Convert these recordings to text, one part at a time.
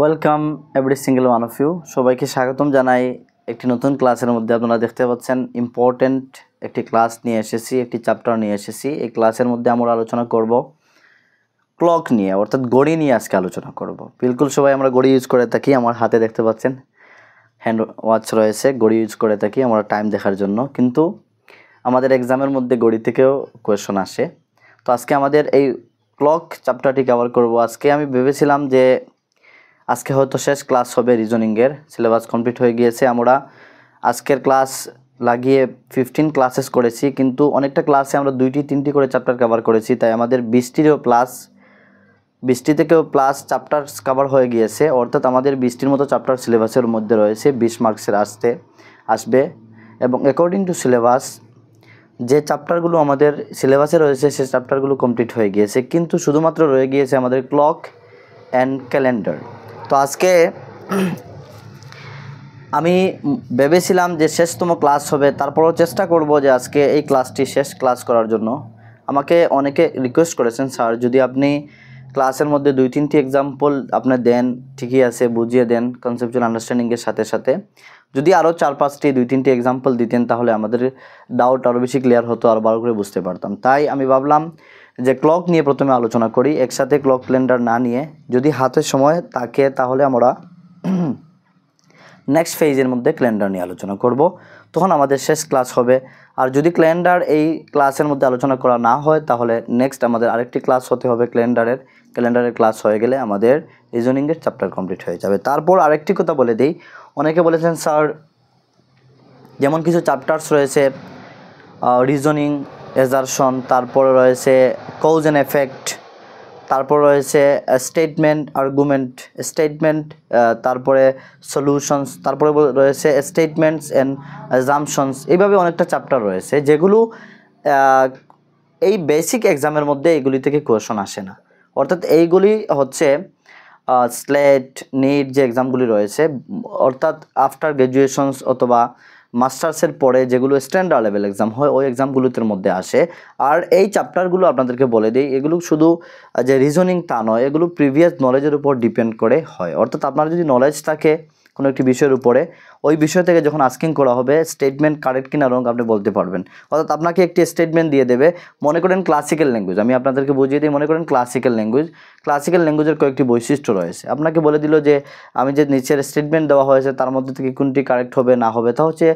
Welcome every single one of you. সবাইকে স্বাগতম জানাই একটি নতুন ক্লাসের মধ্যে। আপনারা দেখতে পাচ্ছেন ইম্পর্টেন্ট একটি ক্লাস নিয়ে এসেছি, একটি চ্যাপ্টার নিয়ে এসেছি। এই ক্লাসের মধ্যে আমরা আলোচনা করব ক্লক নিয়ে, অর্থাৎ ঘড়ি নিয়ে আজকে আলোচনা করব। বিলকুল সবাই আমরা ঘড়ি ইউজ করে থাকি, আমার হাতে দেখতে পাচ্ছেন হ্যান্ড ওয়াচ রয়েছে, ঘড়ি ইউজ করে থাকি আমরা টাইম দেখার জন্য। কিন্তু আমাদের এক্সামের মধ্যে ঘড়ি থেকেও কোয়েশ্চন আসে। তো আজকে আমাদের এই ক্লক চ্যাপ্টারটি কভার করব। আজকে আমি ভেবেছিলাম যে আজকে হয়তো শেষ ক্লাস হবে, রিজনিংয়ের সিলেবাস কমপ্লিট হয়ে গিয়েছে। আমরা আজকের ক্লাস লাগিয়ে 15 ক্লাসেস করেছি, কিন্তু অনেকটা ক্লাসে আমরা 2-3টি করে চ্যাপ্টার কভার করেছি। তাই আমাদের 20 থেকেও প্লাস চ্যাপ্টার কভার হয়ে গিয়েছে। অর্থাৎ আমাদের 20টির মতো চ্যাপ্টার সিলেবাসের মধ্যে রয়েছে, 20 মার্কসের আসবে। এবং অ্যাকর্ডিং টু সিলেবাস যে চ্যাপ্টারগুলো আমাদের সিলেবাসে রয়েছে সেই চ্যাপ্টারগুলো কমপ্লিট হয়ে গিয়েছে, কিন্তু শুধুমাত্র রয়ে গিয়েছে আমাদের ক্লক অ্যান্ড ক্যালেন্ডার। তো আজকে আমি ভেবেছিলাম যে শেষতম ক্লাস হবে, তারপরও চেষ্টা করব যে আজকে এই ক্লাসটি শেষ ক্লাস করার জন্য। আমাকে অনেকে রিকোয়েস্ট করেছেন, স্যার যদি আপনি ক্লাসের মধ্যে 2-3টি এক্সাম্পল আপনি দেন, ঠিকই আছে, বুঝিয়ে দেন কনসেপচুয়াল আন্ডারস্ট্যান্ডিংয়ের সাথে সাথে। যদি আরও 4-5টি 2-3টি এক্সাম্পল দিতেন তাহলে আমাদের ডাউট আরও বেশি ক্লিয়ার হতো, আর ভালো করে বুঝতে পারতাম। তাই আমি ভাবলাম যে ক্লক নিয়ে প্রথমে আলোচনা করি, একসাথে ক্লক ক্যালেন্ডার না নিয়ে। যদি হাতে সময় থাকে তাহলে আমরা নেক্সট ফেজের মধ্যে ক্যালেন্ডার নিয়ে আলোচনা করব, তখন আমাদের শেষ ক্লাস হবে। আর যদি ক্যালেন্ডার এই ক্লাসের মধ্যে আলোচনা করা না হয় তাহলে নেক্সট আমাদের আরেকটি ক্লাস হতে হবে ক্যালেন্ডারের ক্লাস হয়ে গেলে আমাদের রিজনিংয়ের চ্যাপ্টার কমপ্লিট হয়ে যাবে। তারপর আরেকটি কথা বলে দিই, অনেকে বলেছেন স্যার যেমন কিছু চ্যাপ্টার্স রয়েছে রিজনিং, এজারশন, তারপরে রয়েছে কজ অ্যান্ড এফেক্ট, তারপর রয়েছে স্টেটমেন্ট, আর্গুমেন্ট, স্টেটমেন্ট, তারপরে সলিউশনস, তারপরে রয়েছে স্টেটমেন্টস অ্যান্ড অ্যাজাম্পশনস। এইভাবে অনেকটা চ্যাপ্টার রয়েছে যেগুলো এই বেসিক এক্সামের মধ্যে এইগুলি থেকে কোয়েশন আসে না। অর্থাৎ এইগুলি হচ্ছে স্লেট, নিট যে এক্সামগুলি রয়েছে, অর্থাৎ আফটার গ্র্যাজুয়েশনস অথবা মাস্টার্সের পরে যেগুলো স্ট্যান্ডার্ড লেভেল এক্সাম হয় ওই এক্সামগুলোর মধ্যে আসে। আর এই চ্যাপ্টারগুলো আপনাদেরকে বলে দিই, এগুলো শুধু যে রিজনিং তা নয়, এগুলো প্রিভিয়াস নলেজের উপর ডিপেন্ড করে হয়। অর্থাৎ আপনার যদি নলেজ থাকে কোনো একটি বিষয়ের উপরে, ওই বিষয় থেকে যখন আস্কিং করা হবে স্টেটমেন্ট কারেক্ট কিনা রং আপনি বলতে পারবেন। অর্থাৎ আপনাকে একটি স্টেটমেন্ট দিয়ে দেবে, মনে করেন ক্লাসিক্যাল ল্যাঙ্গুয়েজ, আমি আপনাদেরকে বুঝিয়ে দিই। মনে করেন ক্লাসিক্যাল ল্যাঙ্গুয়েজের কয়েকটি বৈশিষ্ট্য রয়েছে। আপনাকে বলে দিল যে আমি যে নিচের স্টেটমেন্ট দেওয়া হয়েছে তার মধ্যে থেকে কোনটি কারেক্ট হবে না হবে, তা হচ্ছে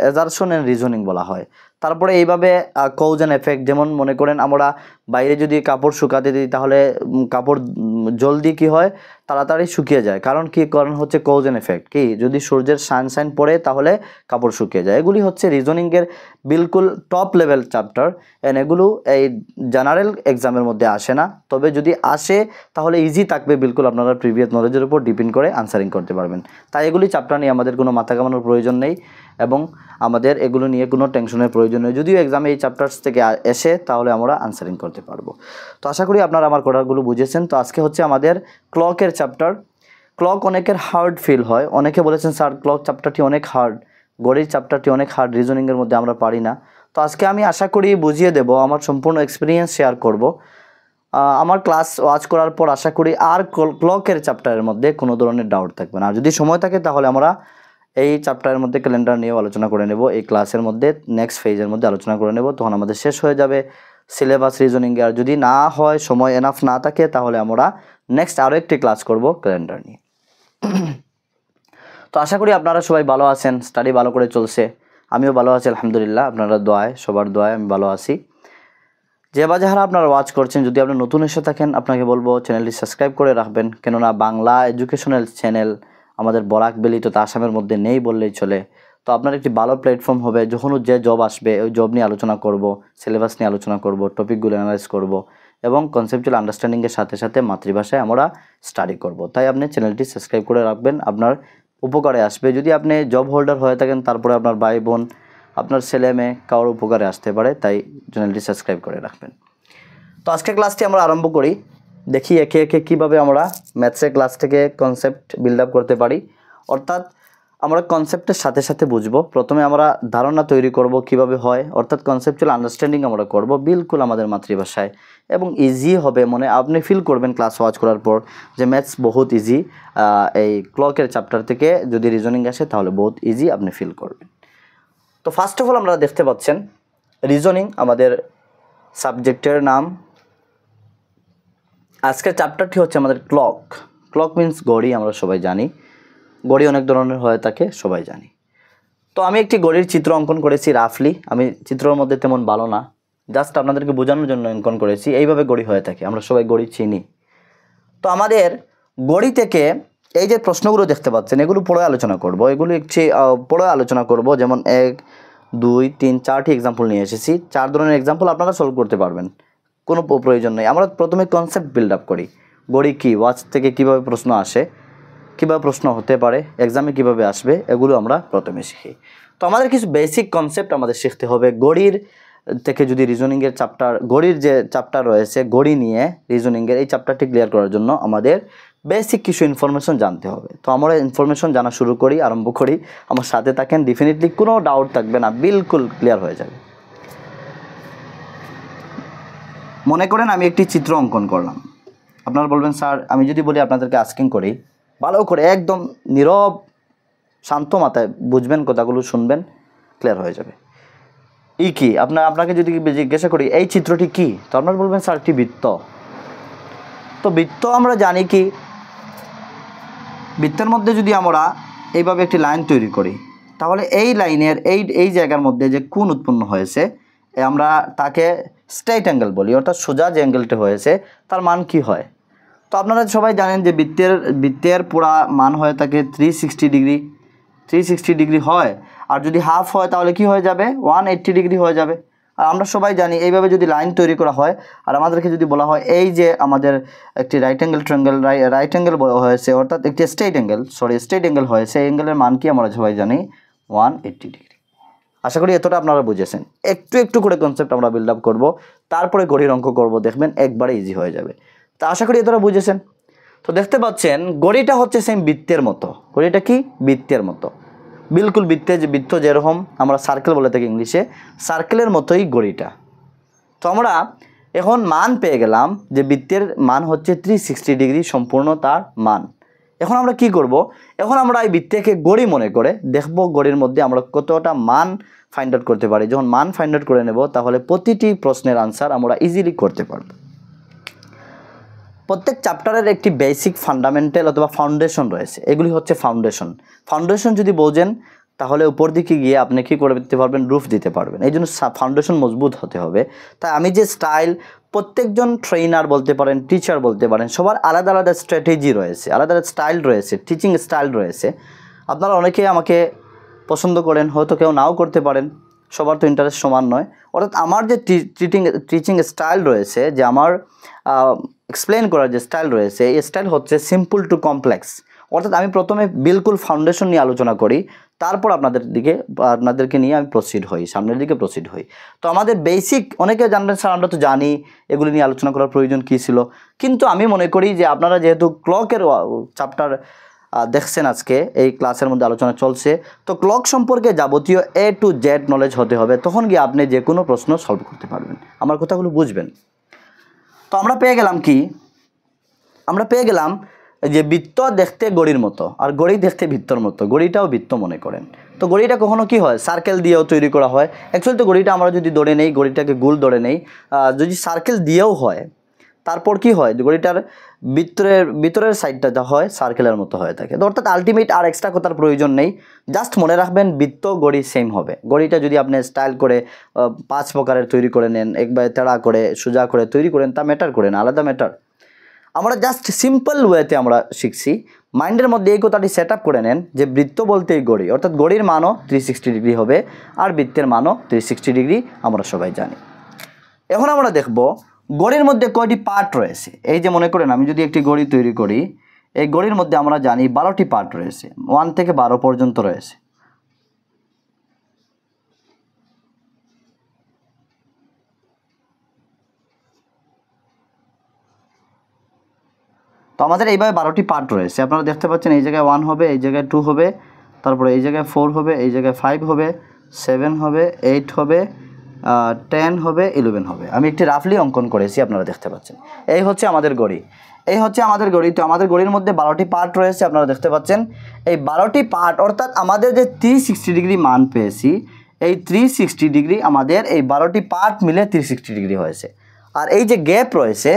অ্যাজারশন অ্যান্ড রিজনিং বলা হয়। তারপরে এইভাবে কজ অ্যান্ড এফেক্ট, যেমন মনে করেন আমরা বাইরে যদি কাপড় শুকাতে দিই তাহলে কাপড় জলদি কি হয়, তাড়াতাড়ি শুকিয়ে যায়। কারণ হচ্ছে কজ অ্যান্ড এফেক্ট। কি, যদি সূর্যের সানশাইন পড়ে তাহলে কাপড় শুকিয়ে যায়। এগুলি হচ্ছে রিজনিংয়ের বিলকুল টপ লেভেল চ্যাপ্টার, অ্যান্ড এগুলো এই জেনারেল এক্সামের মধ্যে আসে না। তবে যদি আসে তাহলে ইজি থাকবে, বিলকুল আপনারা প্রিভিয়াস নলেজের উপর ডিপেন্ড করে আনসারিং করতে পারবেন। তাই এগুলি চ্যাপ্টার নিয়ে আমাদের কোনো মাথা ঘামানোর প্রয়োজন নেই এবং আমাদের এগুলো নিয়ে কোনো টেনশনের প্রয়োজন নেই। যদিও এক্সামে এই চ্যাপ্টার্স থেকে এসে তাহলে আমরা আনসারিং করতে পারবো। তো আশা করি আপনারা আমার কথাগুলো বুঝেছেন। তো আজকে হচ্ছে আমাদের ক্লকের চ্যাপ্টার। ক্লক অনেকের হার্ড ফিল হয়, অনেকে বলেছেন স্যার ক্লক চ্যাপ্টারটি অনেক হার্ড, ঘড়ির চ্যাপ্টারটি অনেক হার্ড, রিজনিংয়ের মধ্যে আমরা পারি না। তো আজকে আমি আশা করি বুঝিয়ে দেব, আমার সম্পূর্ণ এক্সপিরিয়েন্স শেয়ার করব। আমার ক্লাস ওয়াচ করার পর আশা করি আর ক্লকের চ্যাপ্টারের মধ্যে কোনো ধরনের ডাউট থাকবে না। আর যদি সময় থাকে তাহলে আমরা এই চ্যাপ্টারের মধ্যে ক্যালেন্ডার নিয়েও আলোচনা করে নেব, এই ক্লাসের মধ্যে নেক্সট ফেজের মধ্যে আলোচনা করে নেব, তখন আমাদের শেষ হয়ে যাবে সিলেবাস রিজনিংয়ে। আর যদি না হয়, সময় এনাফ না থাকে, তাহলে আমরা নেক্সট আরও একটি ক্লাস করব ক্যালেন্ডার নিয়ে। তো আশা করি আপনারা সবাই ভালো আছেন, স্টাডি ভালো করে চলছে, আমিও ভালো আছি আলহামদুলিল্লাহ। আপনারা দোয়ায়, সবার দোয়ায় আমি ভালো আছি। যে বা যারা আপনারা ওয়াচ করছেন, যদি আপনি নতুন এসে থাকেন আপনাকে বলবো চ্যানেলটি সাবস্ক্রাইব করে রাখবেন, কেননা বাংলা এডুকেশনাল চ্যানেল আমাদের বরাক ভ্যালি তথা আসামের মধ্যে নেই বললেই চলে। তো আপনার একটি ভালো প্ল্যাটফর্ম হবে, যখন যে জব আসবে ওই জব নিয়ে আলোচনা করব, সিলেবাস নিয়ে আলোচনা করব, টপিকগুলো অ্যানালাইজ করব এবং কনসেপচুয়াল আন্ডারস্ট্যান্ডিংয়ের সাথে সাথে মাতৃভাষায় আমরা স্টাডি করব। তাই আপনি চ্যানেলটি সাবস্ক্রাইব করে রাখবেন, আপনার উপকারে আসবে। যদি আপনি জব হোল্ডার হয়ে থাকেন, তারপরে আপনার ভাই বোন, আপনার ছেলে মেয়ে কারোর উপকারে আসতে পারে, তাই চ্যানেলটি সাবস্ক্রাইব করে রাখবেন। তো আজকের ক্লাসটি আমরা আরম্ভ করি, দেখি একে একে কীভাবে আমরা ম্যাথসের ক্লাস থেকে কনসেপ্ট বিল্ড আপ করতে পারি। অর্থাৎ আমরা কনসেপ্টের সাথে সাথে বুঝবো, প্রথমে আমরা ধারণা তৈরি করব কিভাবে হয়, অর্থাৎ কনসেপচুয়াল আন্ডারস্ট্যান্ডিং আমরা করব বিলকুল আমাদের মাতৃভাষায়। এবং ইজি হবে, মনে আপনি ফিল করবেন ক্লাস ওয়াচ করার পর যে ম্যাথস বহুত ইজি। এই ক্লকের চ্যাপ্টার থেকে যদি রিজনিং আসে তাহলে বহুত ইজি আপনি ফিল করবেন। তো ফার্স্ট অফ অল আমরা দেখতে পাচ্ছেন রিজনিং আমাদের সাবজেক্টের নাম। আজকের চ্যাপ্টারটি হচ্ছে আমাদের ক্লক। ক্লক মিন্স ঘড়ি, আমরা সবাই জানি ঘড়ি অনেক ধরনের হয়ে থাকে, সবাই জানি। তো আমি একটি ঘড়ির চিত্র অঙ্কন করেছি রাফলি। আমি চিত্রের মধ্যে তেমন ভালো না, জাস্ট আপনাদেরকে বোঝানোর জন্য অঙ্কন করেছি। এইভাবে ঘড়ি হয়ে থাকে, আমরা সবাই ঘড়ি চিনি। তো আমাদের ঘড়ি থেকে এই যে প্রশ্নগুলো দেখতে পাচ্ছেন এগুলো পরে আলোচনা করব, এগুলো একটি পরে আলোচনা করব। যেমন 1 2 3 4টি এক্সাম্পল নিয়ে এসেছি। 4 ধরনের এক্সাম্পল আপনারা সলভ করতে পারবেন, কোনো প্রয়োজন নেই। আমরা প্রথমে কনসেপ্ট বিল্ড আপ করি, ঘড়ি কী, ওয়াচ থেকে কীভাবে প্রশ্ন আসে, কীভাবে প্রশ্ন হতে পারে, এক্সামে কীভাবে আসবে, এগুলো আমরা প্রথমে শিখি। তো আমাদের কিছু বেসিক কনসেপ্ট আমাদের শিখতে হবে। ঘড়ির থেকে যদি রিজনিংয়ের চ্যাপ্টার, ঘড়ির যে চ্যাপ্টার রয়েছে ঘড়ি নিয়ে রিজনিংয়ের, এই চ্যাপ্টারটি ক্লিয়ার করার জন্য আমাদের বেসিক কিছু ইনফরমেশন জানতে হবে। তো আমরা ইনফরমেশন জানা শুরু করি, আরম্ভ করি। আমার সাথে থাকেন, ডেফিনেটলি কোনো ডাউট থাকবে না, বিলকুল ক্লিয়ার হয়ে যাবে। মনে করেন আমি একটি চিত্র অঙ্কন করলাম। আপনারা বলবেন স্যার, আমি যদি বলি আপনাদেরকে আস্কিং করি, ভালো করে একদম নীরব শান্ত মাথায় বুঝবেন, কথাগুলো শুনবেন, ক্লিয়ার হয়ে যাবে। কি আপনাকে যদি জিজ্ঞাসা করি এই চিত্রটি কি, তো আপনারা বলবেন স্যার একটি বৃত্ত। তো বৃত্ত আমরা জানি কি, বৃত্তের মধ্যে যদি আমরা এইভাবে একটি লাইন তৈরি করি, তাহলে এই লাইনের এই জায়গার মধ্যে যে কোণ উৎপন্ন হয়েছে আমরা তাকে স্ট্রেইট অ্যাঙ্গেল বলি, অর্থাৎ সোজা যে অ্যাঙ্গেলটা হয়েছে তার মান কি হয়। তো আপনারা সবাই জানেন যে বৃত্তের পুরা মান হয়ে থাকে 360 ডিগ্রি। 360 ডিগ্রি হয়, আর যদি হাফ হয় তাহলে কি হয়ে যাবে, 180 ডিগ্রি হয়ে যাবে। আর আমরা সবাই জানি এইভাবে যদি লাইন তৈরি করা হয়, আর আমাদেরকে যদি বলা হয় এই যে আমাদের একটি রাইট অ্যাঙ্গেল হয়েছে, অর্থাৎ একটি স্ট্রেইট অ্যাঙ্গেল হয়েছে, এই অ্যাঙ্গেলের মান কি আমরা সবাই জানি 180 ডিগ্রি। আশা করি এতটা আপনারা বুঝেছেন। একটু একটু করে কনসেপ্ট আমরা বিল্ড আপ করবো, তারপরে ঘড়ির অঙ্ক করবো, দেখবেন একবারে ইজি হয়ে যাবে। তা আশা করি এতটা বুঝেছেন। তো দেখতে পাচ্ছেন ঘড়িটা হচ্ছে সেম বৃত্তের মতো। ঘড়িটা কি, বৃত্তের মতো, বিলকুল বৃত্ত যেরকম আমরা সার্কেল বলে থাকি ইংলিশে, সার্কেলের মতোই ঘড়িটা। তো আমরা এখন মান পেয়ে গেলাম যে বৃত্তের মান হচ্ছে 360 ডিগ্রি সম্পূর্ণ তার মান। এখন আমরা কি করব, এখন আমরা এই বৃত্তকে ঘড়ি মনে করে দেখব ঘড়ির মধ্যে আমরা কতটা মান ফাইন্ড আউট করতে পারি। যখন মান ফাইন্ড আউট করে নেব তাহলে প্রতিটি প্রশ্নের আনসার আমরা ইজিলি করতে পারব। প্রত্যেক চ্যাপ্টারের একটি বেসিক ফান্ডামেন্টাল অথবা ফাউন্ডেশন রয়েছে, এগুলি হচ্ছে ফাউন্ডেশন যদি বোঝেন তাহলে উপর দিকে গিয়ে আপনি কী করে দিতে পারবেন, রুফ দিতে পারবেন। এই জন্য ফাউন্ডেশন মজবুত হতে হবে। তাই আমি যে স্টাইল, প্রত্যেকজন ট্রেনার বলতে পারেন, টিচার বলতে পারেন, সবার আলাদা আলাদা স্ট্র্যাটেজি রয়েছে, আলাদা আলাদা স্টাইল রয়েছে, টিচিং স্টাইল রয়েছে। আপনারা অনেকেই আমাকে পছন্দ করেন, হয়তো কেউ নাও করতে পারেন, সবার তো ইন্টারেস্ট সমান নয়। অর্থাৎ আমার যে টিচিং স্টাইল রয়েছে, যে আমার এক্সপ্লেন করার যে স্টাইল রয়েছে, এই স্টাইল হচ্ছে সিম্পল টু কমপ্লেক্স। অর্থাৎ আমি প্রথমে বিলকুল ফাউন্ডেশন নিয়ে আলোচনা করি, তারপর আপনাদেরকে নিয়ে আমি সামনের দিকে প্রসিড হই। তো আমাদের বেসিক, অনেকে জানবেন স্যার আমরা তো জানি, এগুলি নিয়ে আলোচনা করার প্রয়োজন কী ছিল। কিন্তু আমি মনে করি যে আপনারা যেহেতু ক্লকের চ্যাপ্টার দেখছেন, আজকে এই ক্লাসের মধ্যে আলোচনা চলছে, তো ক্লক সম্পর্কে যাবতীয় A to Z নলেজ হতে হবে, তখন গিয়ে আপনি যে কোনো প্রশ্ন সলভ করতে পারবেন, আমার কথাগুলো বুঝবেন। তো আমরা পেয়ে গেলাম কি, আমরা পেয়ে গেলাম যে বৃত্ত দেখতে ঘড়ির মতো, আর ঘড়ি দেখতে বৃত্তর মতো, ঘড়িটাও বৃত্ত মনে করেন। তো ঘড়িটা কখনো কি হয়, সার্কেল দিয়েও তৈরি করা হয়। অ্যাকচুয়ালি তো ঘড়িটা আমরা যদি ধরে নেই, ঘড়িটাকে গোল ধরে নেই, যদি সার্কেল দিয়েও হয়, তারপর কি হয়, ঘড়িটার ভিতরের সাইডটা যা হয় সার্কেলের মতো হয়ে থাকে। তো অর্থাৎ আলটিমেট আর এক্সট্রা কথার প্রয়োজন নেই, জাস্ট মনে রাখবেন বৃত্ত ঘড়ি সেম হবে। ঘড়িটা যদি আপনি স্টাইল করে 5 প্রকারের তৈরি করে নেন, একবার তেড়া করে সোজা করে তৈরি করেন, তা ম্যাটার করে না, আলাদা ম্যাটার। আমরা জাস্ট সিম্পল ওয়েতে আমরা শিখছি। মাইন্ডের মধ্যে এই কথাটি সেট আপ করে নেন যে বৃত্ত বলতেই ঘড়ি, অর্থাৎ ঘড়ির মানও 360 ডিগ্রি হবে, আর বৃত্তের মানও 360 ডিগ্রি, আমরা সবাই জানি। এখন আমরা দেখব ঘড়ির মধ্যে কয়টি পার্ট রয়েছে। এই যে মনে করেন আমি যদি একটি ঘড়ি তৈরি করি, এই ঘড়ির মধ্যে আমরা জানি 12টি পার্ট রয়েছে, 1 থেকে 12 পর্যন্ত রয়েছে। তো আমাদের এইভাবে 12টি পার্ট রয়েছে, আপনারা দেখতে পাচ্ছেন। এই জায়গায় 1 হবে, এই জায়গায় 2 হবে, তারপরে এই জায়গায় 4 হবে, এই জায়গায় 5 হবে, 7 হবে, 8 হবে, 10 হবে 11 হবে। আমি একটি রাফলি অঙ্কন করেছি, আপনারা দেখতে পাচ্ছেন। এই হচ্ছে আমাদের ঘড়ি, এই হচ্ছে আমাদের ঘড়ি। তো আমাদের ঘড়ির মধ্যে 12টি পার্ট রয়েছে, আপনারা দেখতে পাচ্ছেন। এই 12টি পার্ট অর্থাৎ আমাদের যে 360 ডিগ্রি মান পেয়েছি, এই 360 ডিগ্রি আমাদের এই 12টি পার্ট মিলে 360 ডিগ্রি হয়েছে। আর এই যে গ্যাপ রয়েছে,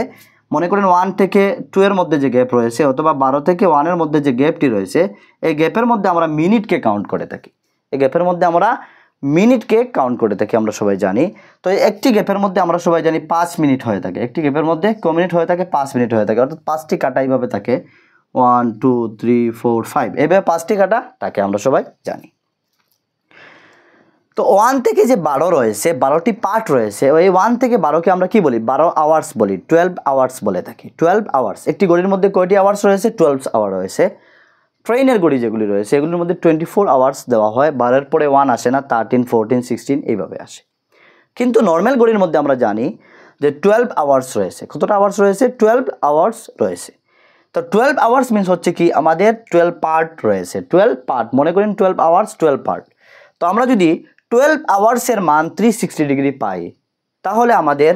মনে করেন 1 থেকে 2 এর মধ্যে যে গ্যাপ রয়েছে, অথবা 12 থেকে 1 এর মধ্যে যে গ্যাপটি রয়েছে, এই গ্যাপের মধ্যে আমরা মিনিটকে কাউন্ট করে থাকি। এই গ্যাপের মধ্যে আমরা মিনিটকে কাউন্ট করে থাকি, আমরা সবাই জানি। তো একটি গ্যাপের মধ্যে আমরা সবাই জানি 5 মিনিট হয়ে থাকে। একটি গ্যাপের মধ্যে ক মিনিট হয়ে থাকে? 5 মিনিট হয়ে থাকে। অর্থাৎ 5টি কাটা এইভাবে থাকে, 1 2 3 4 5, এইভাবে 5টি কাটা থাকে, আমরা সবাই জানি। তো 1 থেকে যে 12 রয়েছে, 12টি পার্ট রয়েছে, ওই 1 থেকে 12কে আমরা কি বলি? 12 আওয়ার্স বলি, 12 আওয়ার্স বলে থাকি। 12 আওয়ার্স। একটি ঘড়ির মধ্যে কয়টি আওয়ার্স রয়েছে? 12 আওয়ার রয়েছে। ট্রেনের ঘড়ি যেগুলি রয়েছে, এগুলির মধ্যে 24 আওয়ার্স দেওয়া হয়। 12-এর পরে 1 আসে না, 13 14 16 এইভাবে আসে। কিন্তু নর্মাল ঘড়ির মধ্যে আমরা জানি যে 12 আওয়ার্স রয়েছে। কতটা আওয়ার্স রয়েছে? 12 আওয়ার্স রয়েছে। তো 12 আওয়ার্স মিনস হচ্ছে কি, আমাদের 12 পার্ট রয়েছে। 12 পার্ট, মনে করেন 12 আওয়ার্স 12 পার্ট। তো আমরা যদি 12 আওয়ার্সের মান 360 ডিগ্রি পাই, তাহলে আমাদের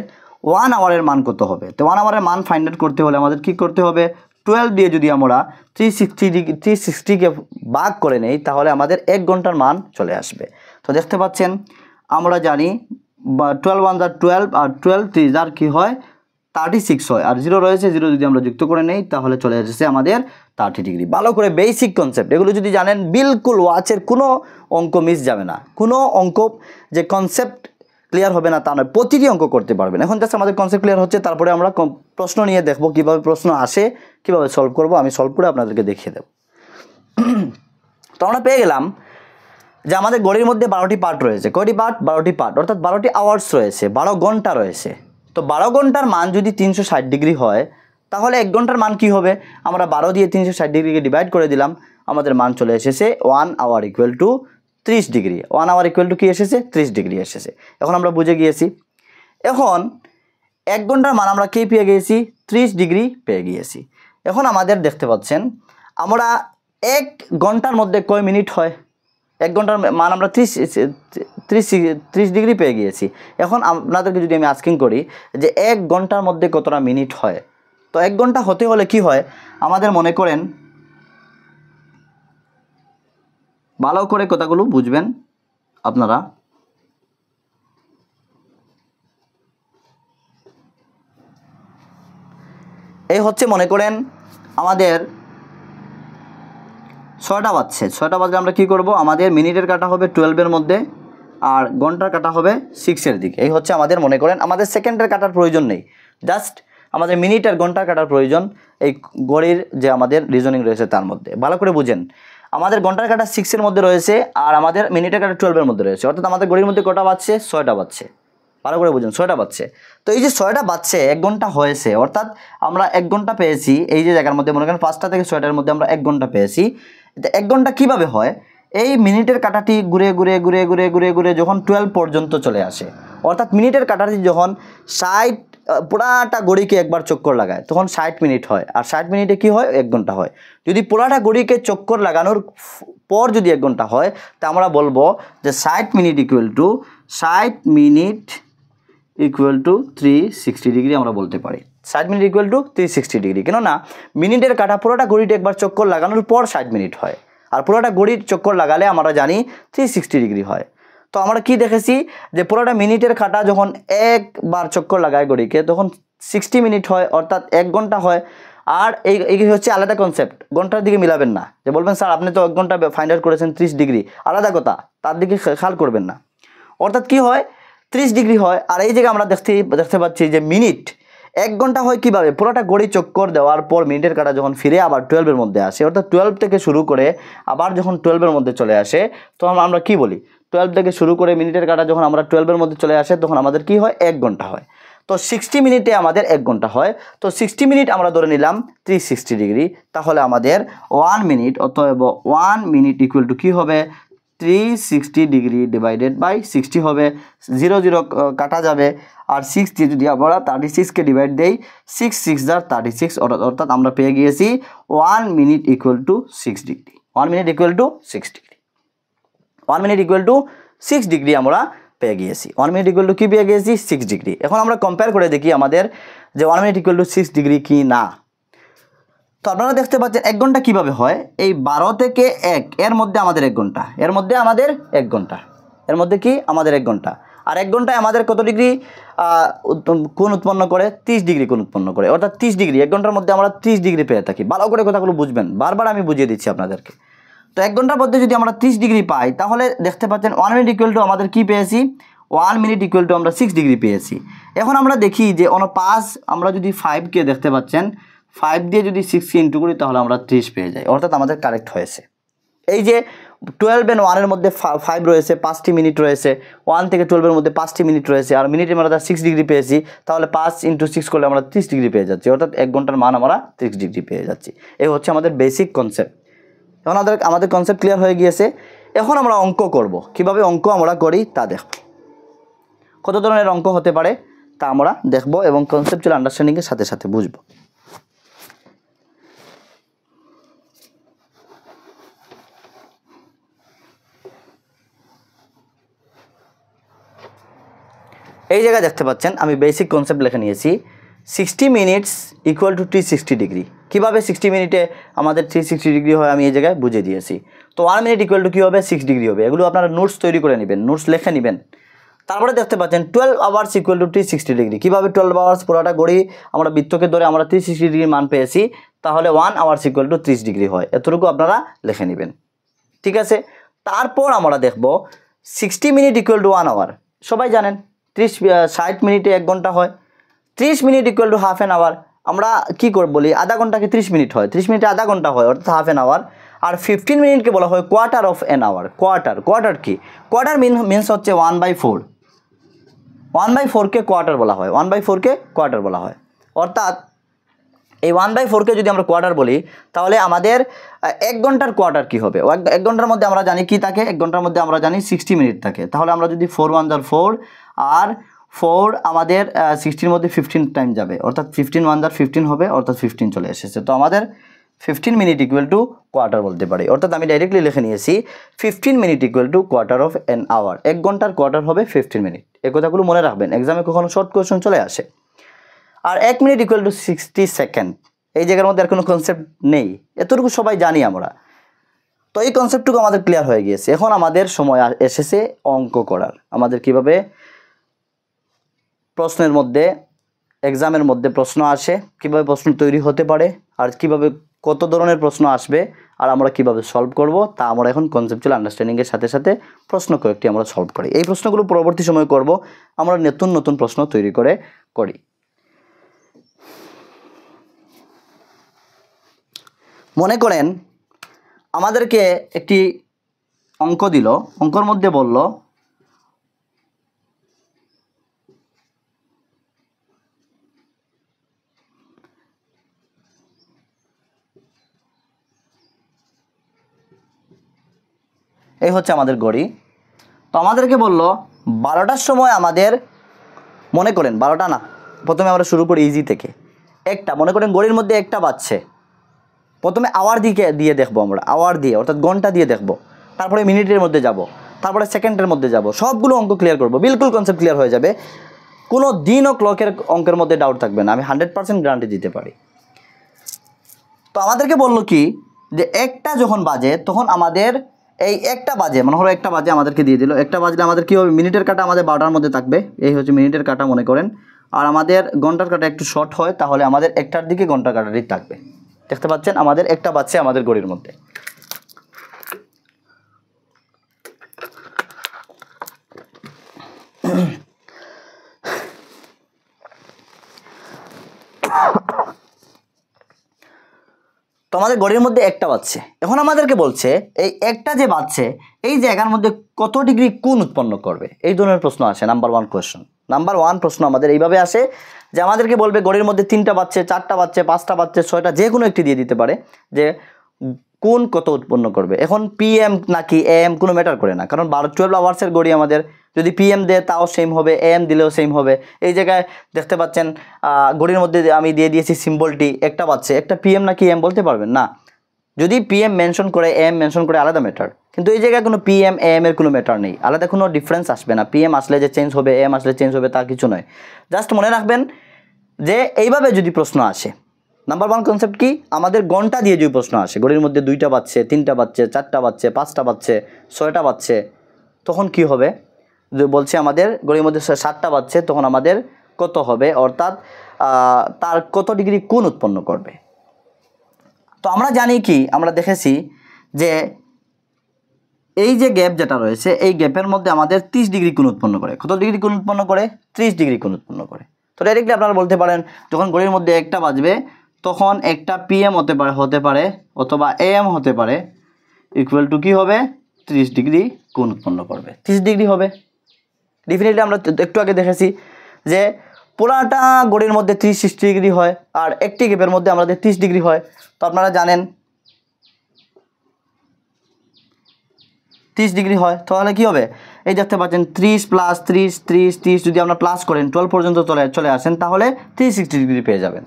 1 আওয়ারের মান কত হবে? তো 1 আওয়ারের মান ফাইন্ড আউট করতে হলে আমাদের কি করতে হবে? 12 দিয়ে যদি আমরা 360কে ভাগ করে নেই, তাহলে আমাদের 1 ঘন্টার মান চলে আসবে। তো দেখতে পাচ্ছেন, আমরা জানি 12 1 12 আর 12 3 যার কি হয় 36 হয়। আর 0 রয়েছে, 0 যদি আমরা যুক্ত করে নেই, তাহলে চলে আসছে আমাদের 30 ডিগ্রি। ভালো করে বেসিক কনসেপ্ট এগুলো যদি জানেন, বিলকুল ওয়াচের কোনো অঙ্ক মিস যাবে না। কোনো অঙ্ক যে কনসেপ্ট ক্লিয়ার হবে না তা নয়, প্রতিটি অঙ্ক করতে পারবেন। এখন জাস্ট আমাদের কনসেপ্ট ক্লিয়ার হচ্ছে, তারপরে আমরা প্রশ্ন নিয়ে দেখব কীভাবে প্রশ্ন আসে, কীভাবে সলভ করব। আমি সলভ করে আপনাদেরকে দেখিয়ে দেব। তো আমরা পেয়ে গেলাম যে আমাদের ঘড়ির মধ্যে 12টি পার্ট রয়েছে। কয়টি পার্ট? 12টি পার্ট, অর্থাৎ 12টি আওয়ার্স রয়েছে, 12 ঘন্টা রয়েছে। তো 12 ঘন্টার মান যদি 360 ডিগ্রি হয়, তাহলে 1 ঘন্টার মান কি হবে? আমরা 12 দিয়ে 360 ডিগ্রিকে ডিভাইড করে দিলাম, আমাদের মান চলে এসেছে 1 hour equal to 30 degree. 1 hour equal to কি এসেছে? 30 ডিগ্রি এসেছে। এখন আমরা বুঝে গিয়েছি। এখন 1 ঘন্টার মান আমরা কি পেয়ে গিয়েছি? 30 ডিগ্রি পেয়ে গিয়েছি। এখন আমাদের দেখতে পাচ্ছেন, আমরা 1 ঘন্টার মধ্যে কয় মিনিট হয়? 1 ঘন্টার মান আমরা 30 ডিগ্রি পেয়ে গিয়েছি। এখন আপনাদেরকে যদি আমি আস্কিং করি যে 1 ঘন্টার মধ্যে কতটা মিনিট হয়, তো 1 ঘন্টা হতে হলে কি হয়? আমাদের মনে করেন, ভালো করে কথাগুলো বুঝবেন আপনারা। এই হচ্ছে মনে করেন আমাদের 6টা বাজছে। 6টা বাজলে আমরা কি করব? আমাদের মিনিটের কাটা হবে 12-এর মধ্যে, আর ঘন্টার কাটা হবে 6-এর দিকে। এই হচ্ছে আমাদের মনে করেন, আমাদের সেকেন্ডের কাটার প্রয়োজন নেই, জাস্ট আমাদের মিনিট আর ঘন্টার কাটার প্রয়োজন এই ঘড়ির যে আমাদের রিজনিং রয়েছে তার মধ্যে। ভালো করে বুঝেন, আমাদের ঘন্টার কাটা 6-এর মধ্যে রয়েছে, আর আমাদের মিনিটের কাটা 12-এর মধ্যে রয়েছে। অর্থাৎ আমাদের ঘড়ির মধ্যে কটা বাজছে? 6টা বাজছে। ভালো করে বুঝুন, 6টা বাজছে। তো এই যে 6টা বাজছে, 1 ঘন্টা হয়েছে, অর্থাৎ আমরা 1 ঘন্টা পেয়েছি। এই যে জায়গার মধ্যে মনে করেন 5টা থেকে 6টার মধ্যে আমরা 1 ঘন্টা পেয়েছি। 1 ঘন্টা কিভাবে হয়? এই মিনিটের কাটাটি ঘুরে ঘুরে ঘুরে ঘুরে ঘুরে ঘুরে যখন 12 পর্যন্ত চলে আসে, অর্থাৎ মিনিটের কাটাটি যখন 60 পুরাটা ঘড়িকে একবার চক্কর লাগায়, তখন 60 মিনিট হয়। আর 60 মিনিটে কি হয়? 1 ঘন্টা হয়। যদি পুরাটা ঘড়িকে চক্কর লাগানোর পর যদি 1 ঘন্টা হয়, তা আমরা বলবো যে 60 minute equal two 60 minute equal two 360 degree আমরা বলতে পারি। 60 মিনিট ইকুয়াল টু 360 ডিগ্রি। কেননা মিনিটের কাটা পুরোটা ঘড়িতে একবার চক্কর লাগানোর পর 60 মিনিট হয়, আর পুরোটা ঘড়ির চক্কর লাগালে আমরা জানি 360 ডিগ্রি হয়। তো আমরা কি দেখেছি যে পুরোটা মিনিটের কাটা যখন একবার চক্কর লাগায় ঘড়িকে, তখন 60 মিনিট হয়, অর্থাৎ 1 ঘন্টা হয়। আর এই হচ্ছে আলাদা কনসেপ্ট, ঘন্টার দিকে মিলাবেন না। যে বলবেন স্যার আপনি তো 1 ঘন্টা ফাইন্ড আউট করেছেন 30 ডিগ্রি, আলাদা কথা, তার দিকে খেয়াল করবেন না। অর্থাৎ কি হয়? 30 ডিগ্রি হয়। আর এই জায়গায় আমরা দেখতে পাচ্ছি যে মিনিট 1 ঘন্টা হয় কিভাবে? পুরোটা ঘড়ি চক্কর দেওয়ার পর মিনিটের কাটা যখন ফিরে আবার 12-এর মধ্যে আসে, অর্থাৎ 12 থেকে শুরু করে আবার যখন 12-এর মধ্যে চলে আসে, তখন আমরা কি বলি? 12 থেকে শুরু করে মিনিটের কাটা যখন আমরা 12-এর মধ্যে চলে আসে, তখন আমাদের কি হয়? 1 ঘন্টা হয়। তো 60 মিনিটে আমাদের 1 ঘন্টা হয়। তো 60 মিনিট আমরা ধরে নিলাম 360 ডিগ্রি। তাহলে আমাদের 1 মিনিট, অতএব 1 মিনিট ইকুয়াল টু কী হবে? 360 ডিগ্রি ডিভাইডেড বাই 60 হবে। 0 0 কাটা যাবে, আর 6 দিয়ে যদি আমরা 36কে ডিভাইড দেই, 6 6 = 36, অর্থাৎ আমরা পেয়ে গিয়েছি 1 minute equal two 6 degree. 1 minute equal two 6 degree. 1 minute equal two 6 degree আমরা পেয়ে গিয়েছি। 1 মিনিট ইকুয়াল টু কী পেয়ে গিয়েছি? 6 ডিগ্রি। এখন আমরা কম্পেয়ার করে দেখি আমাদের যে 1 মিনিট ইকুয়াল টু 6 ডিগ্রি কি না। তো আপনারা দেখতে পাচ্ছেন 1 ঘন্টা কীভাবে হয়, এই 12 থেকে 1 এর মধ্যে আমাদের 1 ঘন্টা, এর মধ্যে আমাদের 1 ঘন্টা, এর মধ্যে কি আমাদের 1 ঘন্টা, আর 1 ঘন্টায় আমাদের কত ডিগ্রি কোণ উৎপন্ন করে? 30 ডিগ্রি কোণ উৎপন্ন করে, অর্থাৎ 30 ডিগ্রি। 1 ঘন্টার মধ্যে আমরা 30 ডিগ্রি পেয়ে থাকি। ভালো করে কথাগুলো বুঝবেন, বারবার আমি বুঝিয়ে দিচ্ছি আপনাদেরকে। তো 1 ঘন্টার মধ্যে যদি আমরা 30 ডিগ্রি পাই, তাহলে দেখতে পাচ্ছেন 1 মিনিট ইকুয়াল টু আমাদের কী পেয়েছি? 1 মিনিট ইকুয়াল টু আমরা 6 ডিগ্রি পেয়েছি। এখন আমরা দেখি যে 5 আমরা যদি 5কে দেখতে পাচ্ছেন 5 দিয়ে যদি 6কে ইন্টু করি তাহলে আমরা 30 পেয়ে যাই, অর্থাৎ আমাদের কারেক্ট হয়েছে। এই যে 12 and 1 এর মধ্যে 5 রয়েছে, 5টি মিনিট রয়েছে, 1 থেকে 12 এর মধ্যে 5টি মিনিট রয়েছে, আর মিনিটের আমরা 6 ডিগ্রি পেয়েছি, তাহলে 5 × 6 করলে আমরা 30 ডিগ্রি পেয়ে যাচ্ছি, অর্থাৎ 1 ঘন্টার মান আমরা 30 ডিগ্রি পেয়ে যাচ্ছি। এই হচ্ছে আমাদের বেসিক কনসেপ্ট। এখন আমাদের কনসেপ্ট ক্লিয়ার হয়ে গিয়েছে। এখন আমরা অঙ্ক করব, কিভাবে অঙ্ক আমরা করি তা দেখব। কত ধরনের অঙ্ক হতে পারে তা আমরা দেখব এবং কনসেপচুয়াল আন্ডারস্ট্যান্ডিংয়ের সাথে সাথে বুঝব। এই জায়গায় দেখতে পাচ্ছেন আমি বেসিক কনসেপ্ট লিখে নিয়েছি। 60 মিনিটস ইকুয়াল টু 360 ডিগ্রি। কীভাবে 60 মিনিটে আমাদের 360 ডিগ্রি হয় আমি এই জায়গায় বুঝিয়ে দিয়েছি। তো 1 মিনিট ইকুয়াল টু কী হবে? 6 ডিগ্রি হবে। এগুলো আপনারা নোটস তৈরি করে নেবেন, নোটস লিখে নেবেন। তারপরে দেখতে পাচ্ছেন 12 আওয়ার্স ইকুয়াল টু 360 ডিগ্রি। কীভাবে 12 আওয়ার্স পুরোটা গড়ি আমরা বৃত্তকে ধরে আমরা 360 ডিগ্রি মান পেয়েছি, তাহলে 1 আওয়ার্স ইকুয়াল টু 30 ডিগ্রি হয়। এতটুকু আপনারা লিখে নেবেন, ঠিক আছে। তারপর আমরা দেখব 60 মিনিট ইকুয়াল টু 1 আওয়ার। সবাই জানেন 60 মিনিটে 1 ঘন্টা হয়। 30 minute equal to half an hour. আমরা কী করব বলি, আধা ঘন্টাকে 30 মিনিট হয়, 30 মিনিটে আধা ঘন্টা হয়, অর্থাৎ হাফ অ্যান আওয়ার। আর 15 মিনিটকে বলা হয় quarter of an hour. Quarter কি? কোয়ার্টার মিনস হচ্ছে 1/4। 1/4কে কোয়ার্টার বলা হয়, 1/4কে কোয়ার্টার বলা হয়। অর্থাৎ এই 1/4কে যদি আমরা কোয়ার্টার বলি, তাহলে আমাদের 1 ঘন্টার কোয়ার্টার কী হবে? 1 ঘন্টার মধ্যে আমরা জানি কি থাকে, 1 ঘন্টার মধ্যে আমরা জানি 60 মিনিট থাকে। তাহলে আমরা যদি 4 1 = 4 আর 4 আমাদের 60-র মধ্যে 15 টাইম যাবে, অর্থাৎ 15 1 = 15 হবে, অর্থাৎ 15 চলে এসেছে। তো আমাদের 15 মিনিট ইকুয়াল টু কোয়ার্টার বলতে পারি। অর্থাৎ আমি ডাইরেক্টলি লিখে নিয়েছি 15 minute equal to quarter of an hour. 1 ঘন্টার কোয়ার্টার হবে 15 মিনিট। এই কথাগুলো মনে রাখবেন, এক্সামে কখনো শর্ট কোয়েশ্চন চলে আসে। আর 1 মিনিট ইকুয়াল টু 60 সেকেন্ড। এই জায়গার মধ্যে আর কোনো কনসেপ্ট নেই, এতটুকু সবাই জানি আমরা। তো এই কনসেপ্টটুকু আমাদের ক্লিয়ার হয়ে গিয়েছে। এখন আমাদের সময় এসেছে অঙ্ক করার। আমাদের কিভাবে প্রশ্নের মধ্যে, এক্সামের মধ্যে প্রশ্ন আসে, কিভাবে প্রশ্ন তৈরি হতে পারে, আর কিভাবে কত ধরনের প্রশ্ন আসবে, আর আমরা কিভাবে সলভ করব তা আমরা এখন কনসেপচুয়াল আন্ডারস্ট্যান্ডিংয়ের সাথে সাথে প্রশ্ন কয়েকটি আমরা সলভ করি। এই প্রশ্নগুলো পরবর্তী সময় করব, আমরা নতুন নতুন প্রশ্ন তৈরি করি। মনে করেন আমাদেরকে একটি অঙ্ক দিল, অঙ্কর মধ্যে বলল এই হচ্ছে আমাদের ঘড়ি। তো আমাদেরকে বলল 12টার সময় আমাদের, মনে করেন 12টা না, প্রথমে আমরা শুরু করি ইজি থেকে। একটা, মনে করেন ঘড়ির মধ্যে 1টা বাজছে। প্রথমে আওয়ার দিয়ে দেখবো আমরা, আওয়ার দিয়ে অর্থাৎ ঘন্টা দিয়ে দেখবো, তারপরে মিনিটের মধ্যে যাব, তারপরে সেকেন্ডের মধ্যে যাব, সবগুলো অঙ্ক ক্লিয়ার করব, বিলকুল কনসেপ্ট ক্লিয়ার হয়ে যাবে। কোনো দিনও ক্লকের অঙ্কের মধ্যে ডাউট থাকবে না, আমি 100% গ্যারান্টি দিতে পারি। তো আমাদেরকে বললো কি যে 1টা যখন বাজে তখন আমাদের এই 1টা বাজে, মনে হলো 1টা বাজে আমাদেরকে দিয়ে দিল। 1টা বাজলে আমাদের কী হবে? মিনিটের কাটা আমাদের 12টার মধ্যে থাকবে, এই হচ্ছে মিনিটের কাটা মনে করেন। আর আমাদের ঘন্টার কাটা একটু শর্ট হয়, তাহলে আমাদের 1টার দিকে ঘন্টার কাটাটি থাকবে। দেখতে পাচ্ছেন আমাদের 1টা বাজছে আমাদের ঘড়ির মধ্যে। তো আমাদের ঘড়ির মধ্যে 1টা বাজছে। এখন আমাদেরকে বলছে এই 1টা যে বাজছে এই জায়গার মধ্যে কত ডিগ্রি কোণ উৎপন্ন করবে, এই ধরনের প্রশ্ন আসে। নাম্বার 1 কোয়েশ্চন, নাম্বার 1 প্রশ্ন আমাদের এইভাবে আসে যে আমাদেরকে বলবে ঘড়ির মধ্যে 3টা বাজছে, 4টা বাজছে, 5টা বাজছে, 6টা, যে কোনো একটি দিয়ে দিতে পারে যে কোণ কত উৎপন্ন করবে। এখন পিএম নাকি এএম কোনো ম্যাটার করে না, কারণ 12 আওয়ার্সের ঘড়ি আমাদের, যদি পিএম দেয় তাও সেম হবে, এএম দিলেও সেম হবে। এই জায়গায় দেখতে পাচ্ছেন ঘড়ির মধ্যে আমি দিয়ে দিয়েছি সিম্বলটি 1টা বাজছে, একটা পিএম নাকি এএম বলতে পারবেন না। যদি পিএম মেনশন করে এএম মেনশন করে আলাদা ম্যাটার, কিন্তু এই জায়গায় কোনো PM AM এর কোনো ম্যাটার নেই, আলাদা কোনো ডিফারেন্স আসবে না। PM আসলে যে চেঞ্জ হবে, AM আসলে চেঞ্জ হবে তা কিছু নয়। জাস্ট মনে রাখবেন যে এইভাবে যদি প্রশ্ন আসে, নাম্বার 1 কনসেপ্ট কি, আমাদের ঘন্টা দিয়ে যদি প্রশ্ন আসে, ঘড়ির মধ্যে 2টা বাজছে, 3টা বাজছে, 4টা বাজছে, 5টা বাজছে, 6টা বাজছে, তখন কি হবে, বলছে আমাদের ঘড়ির মধ্যে 7টা বাজছে, তখন আমাদের কত হবে, অর্থাৎ তার কত ডিগ্রি কোণ উৎপন্ন করবে। তো আমরা জানি কি, আমরা দেখেছি যে এই যে গ্যাপ যেটা রয়েছে, এই গ্যাপের মধ্যে আমাদের 30 ডিগ্রি কোণ উৎপন্ন করে। কত ডিগ্রি কোণ উৎপন্ন করে? 30 ডিগ্রি কোণ উৎপন্ন করে। তো ডাইরেক্টলি আপনারা বলতে পারেন যখন ঘড়ির মধ্যে 1টা বাজবে তখন একটা PM হতে পারে অথবা AM হতে পারে, ইকুয়াল টু কী হবে, 30 ডিগ্রি কোণ উৎপন্ন করবে। 30 ডিগ্রি হবে। ডেফিনেটলি আমরা একটু আগে দেখেছি যে পুরাটা ঘড়ির মধ্যে 30-60 ডিগ্রি হয়, আর একটি গ্যাপের মধ্যে আমাদের 30 ডিগ্রি হয়। তো আপনারা জানেন 30 ডিগ্রি হয়, তাহলে কী হবে, এই দেখতে পাচ্ছেন 30 প্লাস 30 30 30 যদি আপনারা প্লাস করেন 12 পর্যন্ত চলে আসেন, তাহলে 360 ডিগ্রি পেয়ে যাবেন।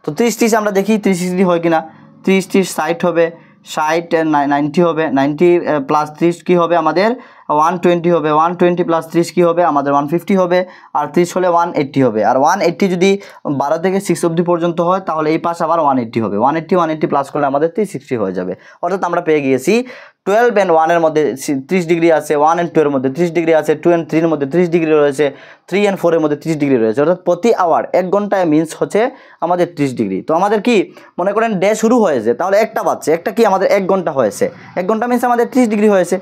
তো 30 30 আমরা দেখি 360 ডিগ্রি হয় কিনা। 30 30 60 হবে, 60 90 হবে, 90 প্লাস 30 কী হবে আমাদের 120 হবে, 120 প্লাস 30 কী হবে আমাদের 150 হবে, আর 30 হলে 180 হবে। আর 180 যদি 12 থেকে 6 অবধি পর্যন্ত হয় তাহলে এই পাশ আবার 180 হবে। 180 প্লাস করলে আমাদের 360 হয়ে যাবে। অর্থাৎ আমরা পেয়ে গিয়েছি 12 and 1 এর মধ্যে 30 ডিগ্রি আছে, 1 and 2 এর মধ্যে 30 ডিগ্রি আছে, 2 and 3 এর মধ্যে 30 ডিগ্রি রয়েছে, 3 and 4 এর মধ্যে 30 ডিগ্রি রয়েছে। অর্থাৎ প্রতি আওয়ার 1 ঘন্টায় মিনস হচ্ছে আমাদের 30 ডিগ্রি। তো আমাদের কি মনে করেন ডে শুরু হয়েছে, তাহলে একটা বাজছে, একটা কি আমাদের 1 ঘন্টা হয়েছে, 1 ঘন্টা মিনস আমাদের 30 ডিগ্রি হয়েছে,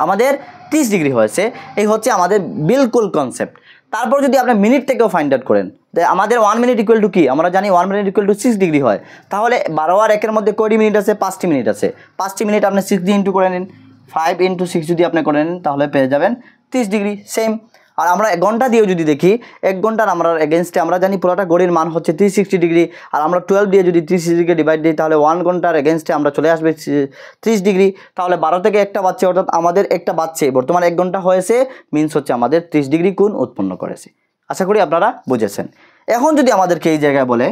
আমাদের 30 ডিগ্রি হয়েছে। এই হচ্ছে আমাদের বিলকুল কনসেপ্ট। তারপর যদি আপনি মিনিট থেকেও ফাইন্ড আউট করেন, আমাদের 1 মিনিট ইকুয়াল টু কি, আমরা জানি 1 মিনিট ইকুয়াল টু 6 ডিগ্রি হয়। তাহলে 12 আর 1 এর মধ্যে কয়টি মিনিট আছে, 5টি মিনিট আছে। 5টি মিনিট আপনি 6 দিয়ে ইন্টু করে নিন, 5 × 6 যদি আপনি করে নিন তাহলে পেয়ে যাবেন 30 ডিগ্রি। সেম। আর আমরা 1 ঘন্টা দিয়েও যদি দেখি, 1 ঘন্টার আমরা এগেনস্টে আমরা জানি পুরোটা ঘড়ির মান হচ্ছে 360 ডিগ্রি, আর আমরা 12 দিয়ে যদি 360 ডিগ্রি ডিভাইড দিই তাহলে 1 ঘন্টার এগেনস্টে আমরা চলে আসবে 30 ডিগ্রি। তাহলে 12 থেকে 1টা বাজছে, অর্থাৎ আমাদের 1টা বাজছে, বর্তমানে 1 ঘন্টা হয়েছে, মিনস হচ্ছে আমাদের 30 ডিগ্রি কোণ উৎপন্ন করেছে। আশা করি আপনারা বুঝেছেন। এখন যদি আমাদেরকে এই জায়গায় বলে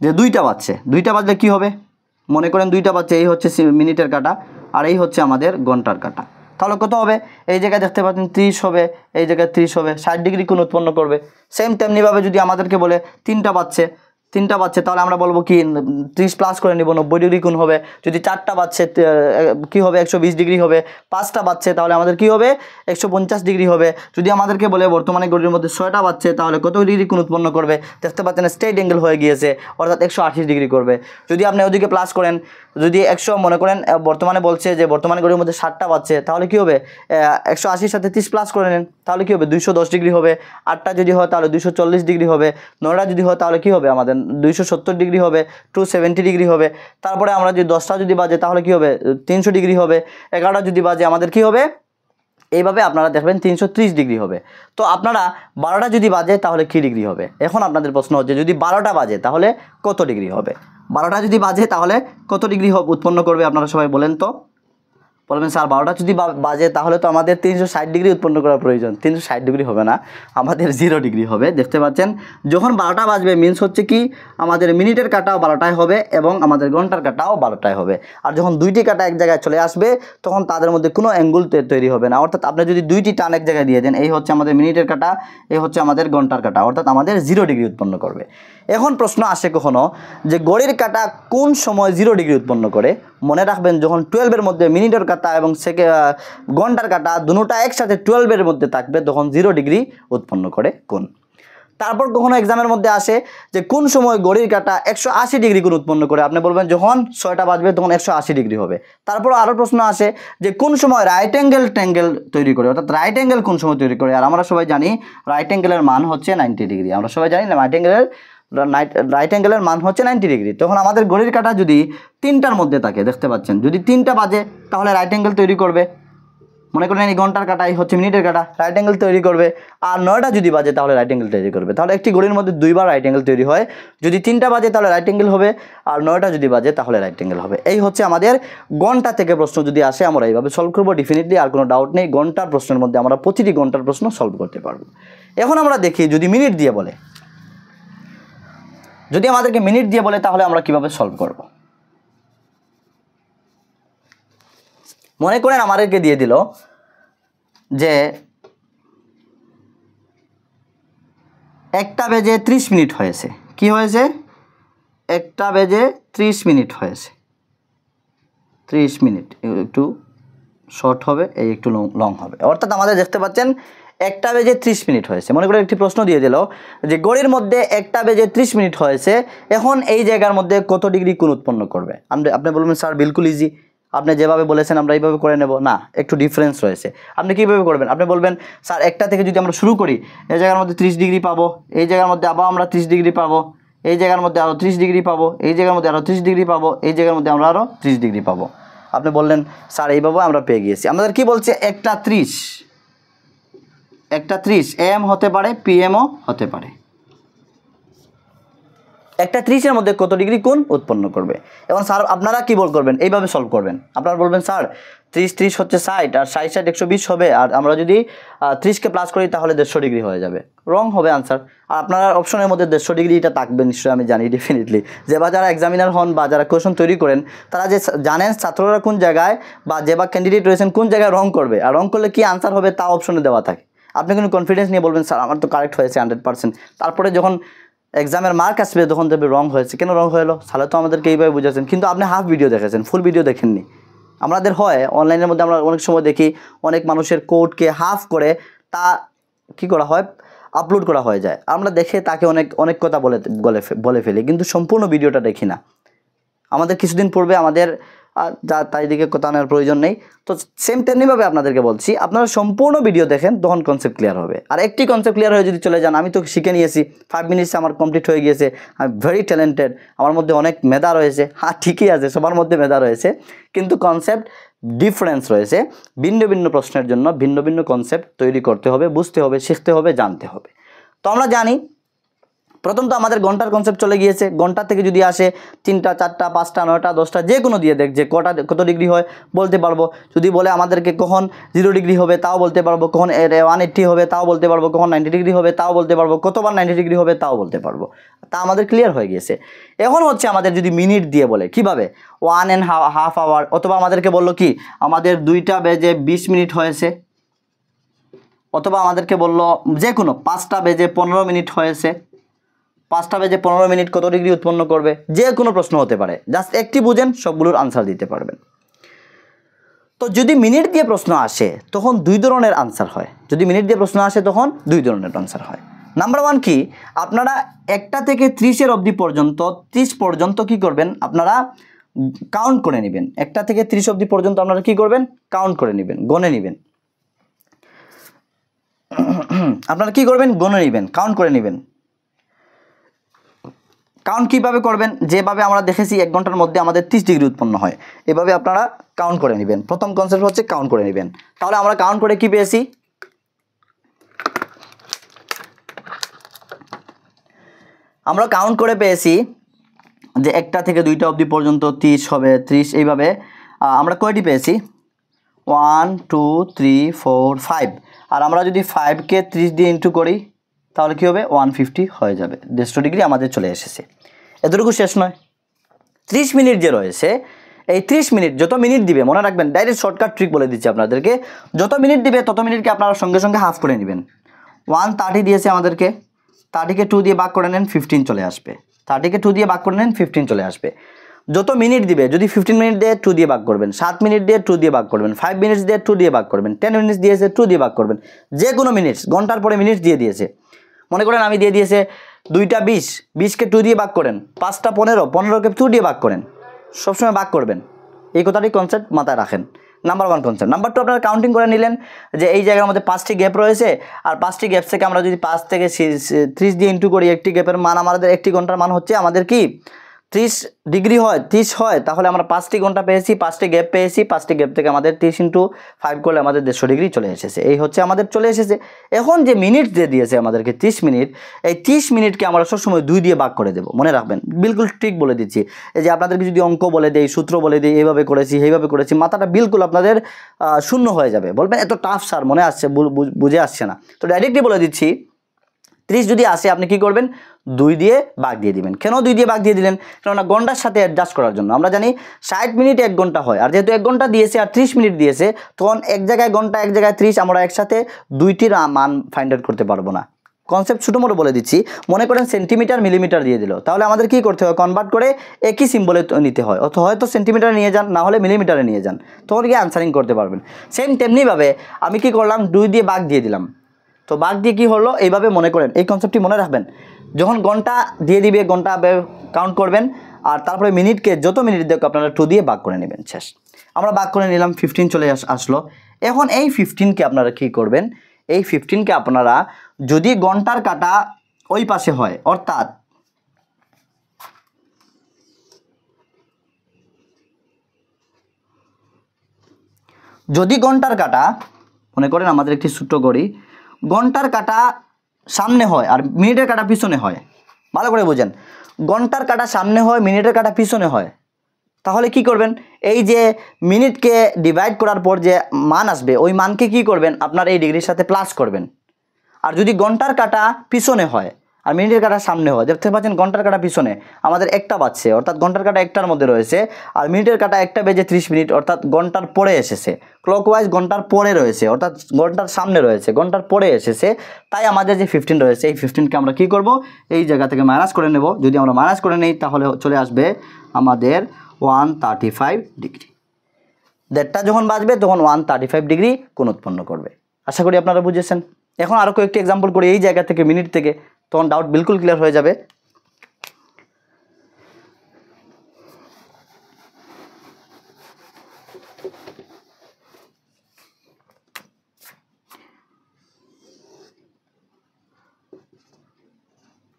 যে 2টা বাজছে, 2টা বাজলে কি হবে, মনে করেন 2টা বাজছে, এই হচ্ছে মিনিটের কাটা আর এই হচ্ছে আমাদের ঘন্টার কাটা, তাহলে কত হবে, এই জায়গায় দেখতে পাচ্ছেন 30 হবে, এই জায়গায় 30 হবে, 60 ডিগ্রি কোণ উৎপন্ন করবে। সেম তেমনিভাবে যদি আমাদেরকে বলে 3টা বাজছে তাহলে আমরা বলবো কি 30 প্লাস করে নিব, 90 ডিগ্রি কোণ হবে। যদি 4টা বাজছে কি হবে, 120 ডিগ্রি হবে। 5টা বাজছে তাহলে আমাদের কি হবে, 150 ডিগ্রি হবে। যদি আমাদেরকে বলে বর্তমানে ঘড়ির মধ্যে 6টা বাজছে তাহলে কত ডিগ্রি কোণ উৎপন্ন করবে, দেখতে পাচ্ছেন স্ট্রেট অ্যাঙ্গেল হয়ে গিয়েছে, অর্থাৎ 180 ডিগ্রি করবে। যদি আপনি ওদিকে প্লাস করেন, যদি 100 মনে করেন বর্তমানে বলছে যে বর্তমানে ঘড়ির মধ্যে 7টা বাজছে, তাহলে কি হবে 180 সাথে 30 প্লাস করে নেন, তাহলে কি হবে 210 ডিগ্রি হবে। 8টা যদি হয় তাহলে 240 ডিগ্রি হবে। 9টা যদি হয় তাহলে কি হবে আমাদের 270 ডিগ্রি হবে, 270 ডিগ্রি হবে। তারপরে আমরা যদি 10টা যদি বাজে তাহলে কি হবে 300 ডিগ্রি হবে। 11টা যদি বাজে আমাদের কি হবে, এইভাবে আপনারা দেখবেন 330 ডিগ্রি হবে। তো আপনারা 12টা যদি বাজে তাহলে কী ডিগ্রি হবে। এখন আপনাদের প্রশ্ন হচ্ছে যদি 12টা বাজে তাহলে কত ডিগ্রি হবে, 12টা যদি বাজে তাহলে কত ডিগ্রি উৎপন্ন করবে, আপনারা সবাই বলেন তো। বলবেন স্যার 12টা যদি বাজে তাহলে তো আমাদের 360 ডিগ্রি উৎপন্ন করার প্রয়োজন। 360 ডিগ্রি হবে না, আমাদের 0 ডিগ্রি হবে। দেখতে পাচ্ছেন যখন 12টা বাজবে মিনস হচ্ছে কি আমাদের মিনিটের কাটাও 12টায় হবে এবং আমাদের ঘন্টার কাটাও 12টায় হবে। আর যখন 2টি কাটা এক জায়গায় চলে আসবে তখন তাদের মধ্যে কোনো অ্যাঙ্গেল তৈরি হবে না। অর্থাৎ আপনি যদি 2টি টান এক জায়গায় দিয়ে দেন, এই হচ্ছে আমাদের মিনিটের কাটা, এই হচ্ছে আমাদের ঘন্টার কাটা, অর্থাৎ আমাদের 0 ডিগ্রি উৎপন্ন করবে। এখন প্রশ্ন আসে কখনো যে ঘড়ির কাটা কোন সময় 0 ডিগ্রি উৎপন্ন করে। মনে রাখবেন যখন 12-এর মধ্যে মিনিটের কাটা এবং ঘন্টার কাটা দুটোটা একসাথে 12-এর মধ্যে থাকবে তখন 0 ডিগ্রি উৎপন্ন করে কোণ। তারপর কখনো এক্সামের মধ্যে আসে যে কোন সময় ঘড়ির কাটা 180 ডিগ্রি কোণ উৎপন্ন করে, আপনি বলবেন যখন 6টা বাজবে তখন 180 ডিগ্রি হবে। তারপর আরও প্রশ্ন আসে যে কোন সময় রাইট অ্যাঙ্গেল তৈরি করে, অর্থাৎ রাইট অ্যাঙ্গেল কোন সময় তৈরি করে। আর আমরা সবাই জানি রাইট অ্যাঙ্গেলের মান হচ্ছে 90 ডিগ্রি। আমরা সবাই জানি না রাইট অ্যাঙ্গেলের মান হচ্ছে 90 ডিগ্রি। তখন আমাদের ঘড়ির কাটা যদি 3টার মধ্যে থাকে, দেখতে পাচ্ছেন যদি 3টা বাজে তাহলে রাইট অ্যাঙ্গেল তৈরি করবে। মনে করেন এই ঘন্টার কাটাই হচ্ছে মিনিটের কাটা, রাইট অ্যাঙ্গেল তৈরি করবে। আর 9টা যদি বাজে তাহলে রাইট অ্যাঙ্গেল তৈরি করবে। তাহলে একটি ঘড়ির মধ্যে 2বার রাইট অ্যাঙ্গেল তৈরি হয়। যদি 3টা বাজে তাহলে রাইট অ্যাঙ্গেল হবে, আর 9টা যদি বাজে তাহলে রাইট অ্যাঙ্গেল হবে। এই হচ্ছে আমাদের ঘন্টা থেকে প্রশ্ন যদি আসে আমরা এইভাবে সলভ করবো ডেফিনেটলি, আর কোনো ডাউট নেই। ঘন্টার প্রশ্নের মধ্যে আমরা প্রতিটি ঘন্টার প্রশ্ন সলভ করতে পারবো। এখন আমরা দেখি যদি মিনিট দিয়ে বলে, যদি আমাদেরকে মিনিট দিয়ে বলে তাহলে আমরা কিভাবে সলভ করব? মনে করেন আমাদেরকে দিয়ে দিল যে 1টা বেজে 30 মিনিট হয়েছে। কি হয়েছে? 1টা বেজে 30 মিনিট হয়েছে। 30 মিনিট একটু শর্ট হবে, এই একটু লং হবে। অর্থাৎ আমাদের দেখতে পাচ্ছেন 1টা বেজে 30 মিনিট হয়েছে। মনে করে একটি প্রশ্ন দিয়ে দিল যে ঘড়ির মধ্যে 1টা বেজে 30 মিনিট হয়েছে, এখন এই জায়গার মধ্যে কত ডিগ্রি কোণ উৎপন্ন করবে? আপনি বলবেন স্যার বিলকুল ইজি, আপনি যেভাবে বলেছেন আমরা এইভাবে করে নেব। না, একটু ডিফারেন্স রয়েছে। আপনি কীভাবে করবেন? আপনি বলবেন স্যার 1টা থেকে যদি আমরা শুরু করি, এই জায়গার মধ্যে 30 ডিগ্রি পাবো, এই জায়গার মধ্যে আবার আমরা 30 ডিগ্রি পাবো, এই জায়গার মধ্যে আরও 30 ডিগ্রি পাবো, এই জায়গার মধ্যে আরও 30 ডিগ্রি পাবো, এই জায়গার মধ্যে আমরা আরও 30 ডিগ্রি পাবো। আপনি বললেন স্যার এইভাবে আমরা পেয়ে গিয়েছি। আমাদের কি বলছে? 1টা 30 এম হতে পারে, পিএমও হতে পারে। 1টা 30-এর মধ্যে কত ডিগ্রি কোণ উৎপন্ন করবে? এবং স্যার আপনারা কী করবেন? এইভাবে সলভ করবেন। আপনারা বলবেন স্যার 30 হচ্ছে 60, আর 60 120 হবে, আর আমরা যদি 30কে প্লাস করি তাহলে 150 ডিগ্রি হয়ে যাবে। রং হবে আনসার। আর আপনারা অপশনের মধ্যে 150 ডিগ্রি এটা থাকবে নিশ্চয়ই, আমি জানি ডেফিনেটলি। যে বা যারা এক্সামিনার হন বা যারা কোয়েশন তৈরি করেন তারা যে জানেন ছাত্ররা কোন জায়গায় বা যে বা ক্যান্ডিডেট রয়েছেন কোন জায়গায় রং করবে, আর রং করলে কী আনসার হবে তা অপশনে দেওয়া থাকে। আপনি কিন্তু কনফিডেন্স নিয়ে বলবেন স্যার আমার তো কারেক্ট হয়েছে 100%। তারপরে যখন এক্সামের মার্ক আসবে তখন দেখবে রং হয়েছে। কেন রং হলো? তাহলে তো আমাদেরকে এইভাবে বুঝাচ্ছেন, কিন্তু আপনি হাফ ভিডিও দেখেছেন, ফুল ভিডিও দেখেননি। আমাদের হয় অনলাইনের মধ্যে আমরা অনেক সময় দেখি অনেক মানুষের কোডকে হাফ করে তা কী করা হয়, আপলোড করা হয়ে যায়। আমরা দেখে তাকে অনেক কথা বলে ফেলি, কিন্তু সম্পূর্ণ ভিডিওটা দেখি না। আমাদের কিছুদিন পূর্বে আমাদের তাই দিকে কথা নেওয়ার প্রয়োজন নেই। তো সেম তেমনিভাবে আপনাদেরকে বলছি, আপনারা সম্পূর্ণ ভিডিও দেখেন, তখন কনসেপ্ট ক্লিয়ার হবে। আর একটি কনসেপ্ট ক্লিয়ার হয়ে যদি চলে যান, আমি তো শিখে নিয়েছি, 5 মিনিটসে আমার কমপ্লিট হয়ে গিয়েছে, আমি ভেরি ট্যালেন্টেড, আমার মধ্যে অনেক মেধা রয়েছে। হ্যাঁ ঠিকই আছে, সবার মধ্যে মেধা রয়েছে, কিন্তু কনসেপ্ট ডিফারেন্স রয়েছে। ভিন্ন ভিন্ন প্রশ্নের জন্য ভিন্ন ভিন্ন কনসেপ্ট তৈরি করতে হবে, বুঝতে হবে, শিখতে হবে, জানতে হবে। তো আমরা জানি প্রথম তো আমাদের ঘন্টার কনসেপ্ট চলে গিয়েছে। ঘন্টা থেকে যদি আসে 3টা 4টা 5টা 9টা 10টা যে কোনো দিয়ে দেখ যে কত ডিগ্রি হয় বলতে পারবো। যদি বলে আমাদেরকে কখন 0 ডিগ্রি হবে তাও বলতে পারবো, কখন 180 হবে তাও বলতে পারবো, কখন 90 ডিগ্রি হবে তাও বলতে পারবো, কতবার 90 ডিগ্রি হবে তাও বলতে পারবো। তা আমাদের ক্লিয়ার হয়ে গিয়েছে। এখন হচ্ছে আমাদের যদি মিনিট দিয়ে বলে কিভাবে 1.5 আওয়ার, অথবা আমাদেরকে বললো কি আমাদের 2টা বেজে 20 মিনিট হয়েছে, অথবা আমাদেরকে বললো যে কোনো 5টা বেজে 15 মিনিট হয়েছে, 5টা বেজে 15 মিনিট কত ডিগ্রি উৎপন্ন করবে, যে কোনো প্রশ্ন হতে পারে। জাস্ট একটি বুঝেন, সবগুলোর আনসার দিতে পারবেন। তো যদি মিনিট দিয়ে প্রশ্ন আসে তখন 2 ধরনের আনসার হয়। যদি মিনিট দিয়ে প্রশ্ন আসে তখন 2 ধরনের আনসার হয়। নাম্বার 1 কি, আপনারা 1টা থেকে 30-এর অবধি পর্যন্ত 30 পর্যন্ত কি করবেন, আপনারা কাউন্ট করে নেবেন। 1টা থেকে 30 অবধি পর্যন্ত আপনারা কি করবেন, কাউন্ট করে নেবেন, গণে নেবেন। আপনারা কি করবেন, গণে নেবেন, কাউন্ট করে নেবেন। কাউন্ট কীভাবে করবেন, যেভাবে আমরা দেখেছি 1 ঘন্টার মধ্যে আমাদের 30 ডিগ্রি উৎপন্ন হয়, এভাবে আপনারা কাউন্ট করে নেবেন। প্রথম কনসেপ্ট হচ্ছে কাউন্ট করে নেবেন। তাহলে আমরা কাউন্ট করে কি পেয়েছি, আমরা কাউন্ট করে পেয়েছি যে 1টা থেকে 2টা অবধি পর্যন্ত 30 হবে, 30 এইভাবে আমরা কয়টি পেয়েছি, 1 2 3 4 5। আর আমরা যদি 5কে 30 দিয়ে ইন্টু করি তাহলে কী হবে, 150 হয়ে যাবে। 150 ডিগ্রি আমাদের চলে এসেছে। এতটুকু শেষ নয়, 30 মিনিট যে রয়েছে, এই 30 মিনিট যত মিনিট দিবে, মনে রাখবেন ডাইরেক্ট শর্টকাট ট্রিক বলে দিচ্ছি আপনাদেরকে, যত মিনিট দিবে তত মিনিটকে আপনারা সঙ্গে সঙ্গে হাফ করে নেবেন। 130 দিয়েছে আমাদেরকে, 30কে 2 দিয়ে ভাগ করে নেন, 15 চলে আসবে। 30কে 2 দিয়ে ভাগ করে নেন, 15 চলে আসবে। যত মিনিট দিবে, যদি 15 মিনিট দিয়ে 2 দিয়ে ভাগ করবেন, 7 মিনিট দিয়ে 2 দিয়ে ভাগ করবেন, 5 মিনিট দিয়ে 2 দিয়ে ভাগ করবেন, 10 মিনিট দিয়েছে 2 দিয়ে ভাগ করবেন, যে কোনো মিনিটস, ঘন্টার পরে মিনিট দিয়ে দিয়েছে। মনে করেন আমি দিয়ে দিয়েছে 2টা 20, 20কে 2 দিয়ে ভাগ করেন, 5টা 15, 15কে 2 দিয়ে ভাগ করেন, সবসময় ভাগ করবেন। এই কথাটি কনসেপ্ট মাথায় রাখেন। Number 1 concept. নাম্বার 2 আপনারা কাউন্টিং করে নিলেন যে এই জায়গার মধ্যে 5টি গ্যাপ রয়েছে, আর 5টি গ্যাপ থেকে আমরা যদি 5 থেকে 30 দিয়ে ইন্টু করি, একটি গ্যাপের মান আমাদের, একটি ঘন্টার মান হচ্ছে আমাদের কি 30 ডিগ্রি হয়, 30 হয়, তাহলে আমরা 5টি ঘন্টা পেয়েছি, 5টি গ্যাপ পেয়েছি, 5টি গ্যাপ থেকে আমাদের 30 ইন্টু 5 করলে আমাদের 150 ডিগ্রি চলে এসেছে। এই হচ্ছে আমাদের চলে এসেছে। এখন যে মিনিট দিয়ে দিয়েছে আমাদেরকে 30 মিনিট, এই 30 মিনিটকে আমরা সবসময় 2 দিয়ে ভাগ করে দেবো। মনে রাখবেন, বিলকুল ঠিক বলে দিচ্ছি। এই যে আপনাদেরকে যদি অঙ্ক বলে দেই, সূত্র বলে দিই, এইভাবে করেছি এইভাবে করেছি, মাথাটা বিলকুল আপনাদের শূন্য হয়ে যাবে। বলবেন এত টাফ স্যার, মনে আসছে বুঝে আসছে না। তো ডাইরেক্টলি বলে দিচ্ছি, 30 যদি আসে আপনি কি করবেন 2 দিয়ে ভাগ দিয়ে দিবেন। কেন 2 দিয়ে ভাগ দিয়ে দিলেন? কেননা ঘন্টার সাথে অ্যাডজাস্ট করার জন্য। আমরা জানি 60 মিনিট 1 ঘন্টা হয়, আর যেহেতু 1 ঘন্টা দিয়েছে আর 30 মিনিট দিয়েছে, তখন এক জায়গায় ঘন্টা এক জায়গায় 30 আমরা একসাথে দুইটির মান ফাইন্ড আউট করতে পারবো না। কনসেপ্ট ছোটো মোটো বলে দিচ্ছি। মনে করেন সেন্টিমিটার মিলিমিটার দিয়ে দিল, তাহলে আমাদের কি করতে হয়? কনভার্ট করে একই সিম্বলে নিতে হয়, অথবা হয়তো সেন্টিমিটারে নিয়ে যান, না হলে মিলিমিটারে নিয়ে যান, তখন গিয়ে আনসারিং করতে পারবেন। সেম তেমনিভাবে আমি কি করলাম 2 দিয়ে ভাগ দিয়ে দিলাম, তো ভাগ দিয়ে কী হলো এইভাবে মনে করেন, এই কনসেপ্টটি মনে রাখবেন। যখন ঘন্টা দিয়ে দিবে ঘন্টা কাউন্ট করবেন, আর তারপরে মিনিটকে যত মিনিট দেখো আপনারা 2 দিয়ে ভাগ করে নেবেন, শেষ। আমরা ভাগ করে নিলাম, 15 চলে আসলো। এখন এই 15কে আপনারা কী করবেন? এই 15কে আপনারা যদি ঘন্টার কাঁটা ওই পাশে হয়, অর্থাৎ যদি ঘন্টার কাঁটা মনে করেন আমাদের একটি ছোট্ট ঘড়ি, ঘন্টার কাঁটা সামনে হয় আর মিনিটের কাঁটা পিছনে হয়, ভালো করে বোঝেন, ঘন্টার কাঁটা সামনে হয় মিনিটের কাঁটা পিছনে হয়, তাহলে কি করবেন? এই যে মিনিটকে ডিভাইড করার পর যে মান আসবে ওই মানকে কি করবেন? আপনার এই ডিগ্রির সাথে প্লাস করবেন। আর যদি ঘন্টার কাঁটা পিছনে হয় আর মিনিটের কাঁটা সামনে হয়, দেখতে পাচ্ছেন ঘন্টার কাঁটা পিছনে আমাদের 1টা বাজছে, অর্থাৎ ঘন্টার কাঁটা 1টার মধ্যে রয়েছে, আর মিনিটের কাঁটা 1টা বেজে 30 মিনিট, অর্থাৎ ঘন্টার পরে এসেছে। ক্লকওয়াইজ ঘন্টার পরে রয়েছে, অর্থাৎ ঘন্টার সামনে রয়েছে, ঘন্টার পরে এসেছে, তাই আমাদের যে 15 রয়েছে এই 15কে আমরা কি করব? এই জায়গা থেকে মাইনাস করে নেব। যদি আমরা মাইনাস করে নেই তাহলে চলে আসবে আমাদের 135 ডিগ্রি। দেড়টা যখন বাজবে তখন 135 ডিগ্রি কোণ উৎপন্ন করবে। আশা করি আপনারা বুঝেছেন। এখন আরও কয়েকটি এক্সাম্পল করি এই জায়গা থেকে, মিনিট থেকে, তখন ডাউট বিলকুল ক্লিয়ার হয়ে যাবে।